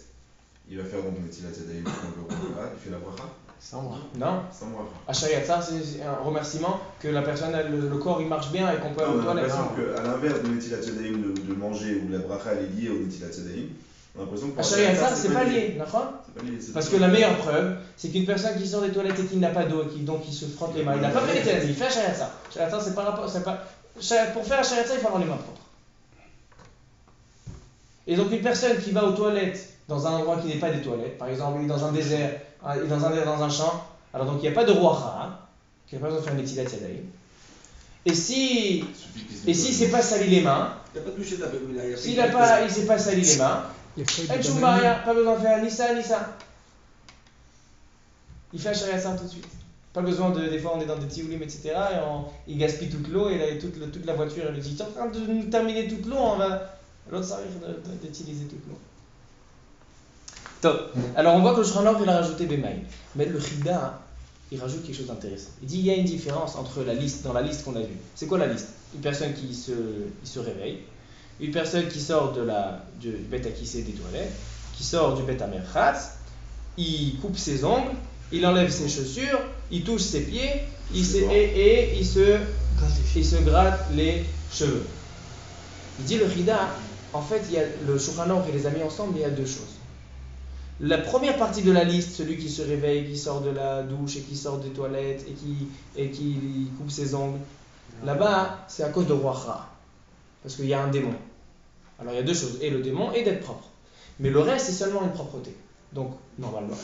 il va faire donc Netilat Yadayim, il fait la bracha Sans moi. Non. sans bracha. Hachayatzar, c'est un remerciement que la personne, le corps, il marche bien et qu'on peut aller On aux a toilettes. l'impression qu'à l'inverse de Netilat Yadayim, de manger ou de la bracha, elle est liée au Netilat Yadayim. On a l'impression que pour Hachayatzar, c'est pas lié, d'accord? C'est pas lié, c'est Parce pas que la lié. meilleure preuve, c'est qu'une personne qui sort des toilettes et qui n'a pas d'eau et qui donc il se frotte les mains, il n'a pas fait les toilettes, il fait Hachayatzar. Hachayatzar, c'est pas rapport, c'est pas. Pour faire Hachayatzar, il faut avoir les mains propres. Et donc une personne qui va aux toilettes dans un endroit qui n'est pas des toilettes, par exemple il est dans un désert, il est dans un champ, alors donc il n'y a pas de roi Ra'a, qui n'a pas besoin de faire une Netilat Yadayim. Et si c'est pas sali les mains, Il n'a pas touché ta peuple. il s'est pas sali les mains, Les feuilles de El banane. Shumbaria, pas besoin de faire ni ça ni ça. Il fait Hachayatzar tout de suite. Pas besoin de. Des fois on est dans des tioulim, etc. Et il gaspille toute l'eau et là, toute la voiture elle lui dit: t'es en train de nous terminer toute l'eau, on va. L'autre ça arrive d'utiliser toute l'eau. Top. Alors on voit que le Shulchan Aruch il a rajouté Bemaim. Mais le Chida, il rajoute quelque chose d'intéressant. Il dit il y a une différence entre la liste, dans la liste qu'on a vue. C'est quoi la liste? Une personne qui se réveille, une personne qui sort du Bet Akissé des toilettes, qui sort du Bet Amerchatz, il coupe ses ongles, il enlève ses chaussures, il touche ses pieds, il se gratte les cheveux. Il dit le Chida, en fait, il y a le Shulchan Aruch et les amis ensemble, il y a deux choses. La première partie de la liste, celui qui se réveille, qui sort de la douche et qui sort des toilettes et qui coupe ses ongles, là-bas, c'est à cause de roi Ra. Parce qu'il y a un démon. Alors il y a deux choses, et le démon et d'être propre. Mais le reste, c'est seulement une propreté. Donc, normalement,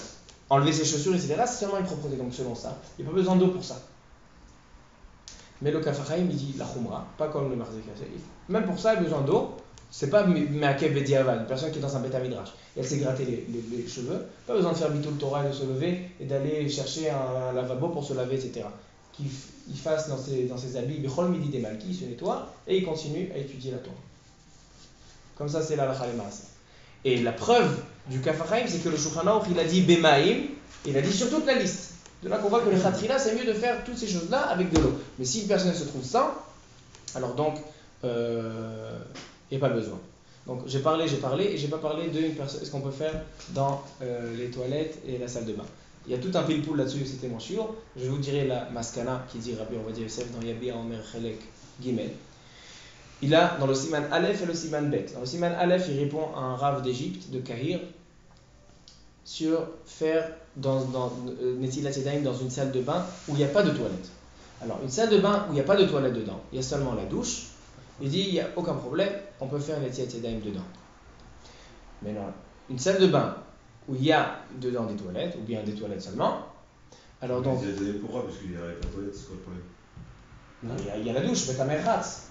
enlever ses chaussures, etc., c'est seulement une propreté. Donc selon ça, il n'y a pas besoin d'eau pour ça. Mais le Kaf HaChaim, il dit la Khumra, pas comme le Marzek. Même pour ça, il a besoin d'eau. C'est pas Meakev Bediavad, une personne qui est dans un Beth Midrash. Et elle s'est gratté les cheveux. Pas besoin de faire Bitul Torah et de se lever et d'aller chercher un lavabo pour se laver, etc. Qu'il fasse dans ses habits, Bechol Midi des Malki, il se nettoie et il continue à étudier la Torah. Comme ça, c'est la Halakha Maaseh. Et la preuve du Kaf HaChaim, c'est que le Shulchan Aruch, il a dit Bemaim, il a dit sur toute la liste. De là qu'on voit que le Khatrila, c'est mieux de faire toutes ces choses-là avec de l'eau. Mais si une personne se trouve sans, alors donc, il n'y a pas besoin. Donc j'ai parlé et j'ai pas parlé d'une personne, ce qu'on peut faire dans les toilettes et la salle de bain. Il y a tout un pile-poule là-dessus, c'était mon shiur. Je vous dirai la maskana qui dit Rabbi Ovadia Yosef dans Yabia Omer Chelek Gimel. Il a dans le Siman Aleph et le Siman Bet. Dans le Siman Aleph, il répond à un rave d'Égypte, de Kahir, sur faire Netilat Yadayim dans une salle de bain où il n'y a pas de toilette. Alors, une salle de bain où il n'y a pas de toilette dedans, il y a seulement la douche. Il dit, il n'y a aucun problème, on peut faire Netilat Yadayim dedans. Mais non, une salle de bain où il y a dedans des toilettes, ou bien des toilettes seulement, alors donc... Pourquoi? Parce qu'il y a la toilette, c'est quoi le problème? Il y a la douche, Bet Amerchatz.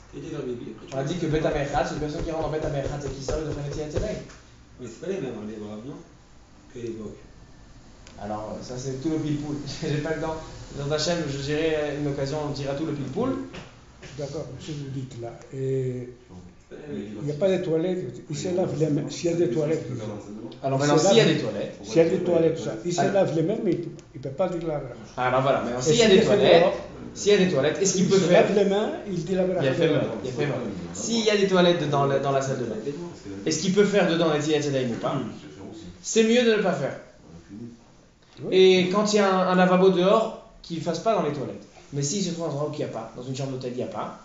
On a dit que Bet Amerchatz, une personne qui rentre dans Bet Amerchatz et qui sort, il doit faire Netilat Yadayim. Mais c'est pas les mêmes, les braves, non? Que les époques. Alors, ça c'est tout le pile-poule. J'ai pas le temps. Dans Hachem, je gérerai une occasion, on dira tout le pile-poule. D'accord, ce que vous dites là. Et il n'y a pas de toilettes, il se lave les mains. S'il y a des toilettes, Alors maintenant, s'il y a des toilettes. s'il y a des toilettes, ça, il se lave les mains, mais il ne peut pas dire la vraie. Alors voilà, maintenant, s'il y a des toilettes, est-ce qu'il peut Il se faire. lave les mains, il dit la vraie. Il y a fait mal. S'il y a des toilettes dans la salle de bain, est-ce qu'il peut faire dedans les Netilat Yadayim ou pas? C'est mieux de ne pas faire. Et quand il y a un lavabo dehors, qu'il ne fasse pas dans les toilettes. Mais s'il se trouve dans un endroit où il n'y a pas, dans une chambre d'hôtel il n'y a pas,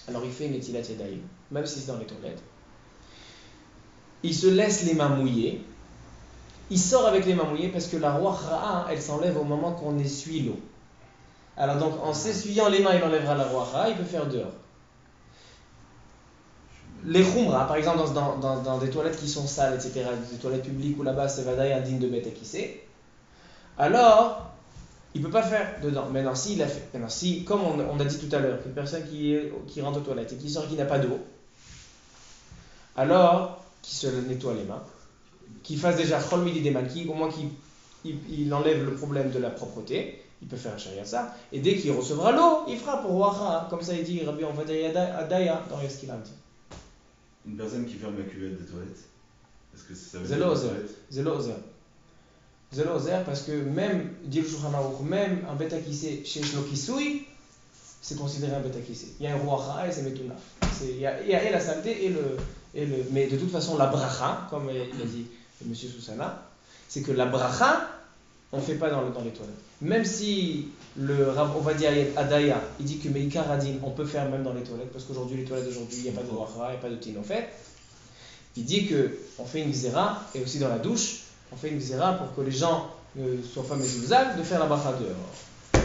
alors il fait une Netilat Yadayim, même si c'est dans les toilettes. Il se laisse les mains mouillées. Il sort avec les mains mouillées parce que la roi Ra'a, elle s'enlève au moment qu'on essuie l'eau. Alors donc en s'essuyant les mains, il enlèvera la roi Ra'a, il peut faire dehors. Les khumra, par exemple dans des toilettes qui sont sales, etc., des toilettes publiques où là-bas c'est vadaï indigne de bête akissé, alors il ne peut pas faire dedans. Maintenant, s'il l'a fait, maintenant, si, comme on a dit tout à l'heure, une personne qui rentre aux toilettes et qui sort qui n'a pas d'eau, alors qui se nettoie les mains, qu'il fasse déjà Chol Midi Demalki, au moins qu'il enlève le problème de la propreté, il peut faire un Shariatsa, et dès qu'il recevra l'eau, il fera pour Wacha, comme ça il dit Rabbi Ovadia Adaya dans Yaskilam. Une personne qui ferme la cuvette des toilettes, est-ce que ça veut C'est dire l'oser. les toilettes? C'est l'oser. C'est l'oser parce que même, dit le Shulchan Aruch, même un bêta kissé chez Shlokisui, c'est considéré un bêta kissé. Il y a un Ruacha et c'est Metunaf. Il y a et la saleté et le. Mais de toute façon, la bracha, comme il a dit M. Soussana, c'est que la bracha, on ne fait pas dans les toilettes. Même si le Rav Ovadia Adaya, il dit que Meikar Adin, on peut faire même dans les toilettes, parce qu'aujourd'hui, les toilettes d'aujourd'hui, il n'y a pas de Ruacha, il n'y a pas de Tinofet. Il dit qu'on fait une xéra, et aussi dans la douche, on fait une xéra pour que les gens ne soient pas mezuzal, de faire la bracha dehors.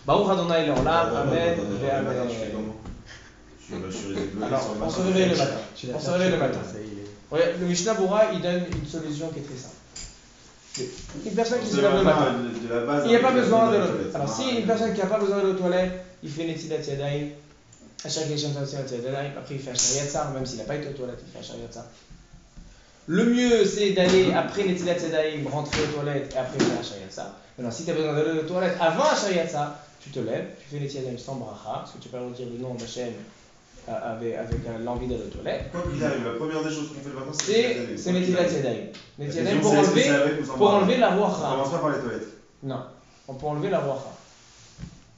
Baruch Adonai Leolam, Amen, ve Amen. Je suis réglé Alors, sur le on se matin. réveille le matin. Tu l'as On se fait, réveille le tu matin. ça y est. Ouais, le Mishnah Bora, il donne une solution qui est très simple. Une personne qui On se lève le matin, de la base, il n'y a pas avec la besoin de toilette. l'eau. Alors, si une personne qui n'a pas besoin de l'eau aux toilettes, il fait Netilat Yadayim, à chaque échelle après il fait un Shariatzar, même s'il n'a pas été aux toilettes, il fait un Shariatzar. Le mieux, c'est d'aller après Netilat Yadayim, rentrer aux toilettes et après faire un Shariatzar. Maintenant, si tu as besoin de l'eau aux toilettes avant un Shariatzar, tu te lèves, tu fais Netilat Yadayim sans bracha, parce que tu peux pas dire le nom d'Hachem avec l'envie d'aller aux toilettes. Quoi qu'il arrive, la première des choses qu'on fait le matin, C'est Netilat Yadayim. Netilat Yadayim pour pour enlever la On ruacha. commence pas par les toilettes. Non, on peut enlever la ruacha.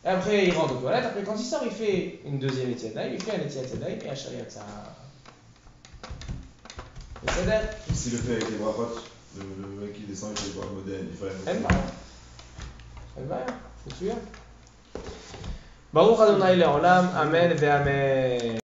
Et après, il rentre aux toilettes. Après, quand il sort, il fait une deuxième Netilat Yadayim. Il fait un Netilat Yadayim et un Shariatzar. C'est-à-dire, S'il le fait avec les bras potes, le mec qui descend, il fait le bras modèle, il faut la elle va. Elle va, c'est sûr. Baruch Adonai Leolam, Amen ve Amen.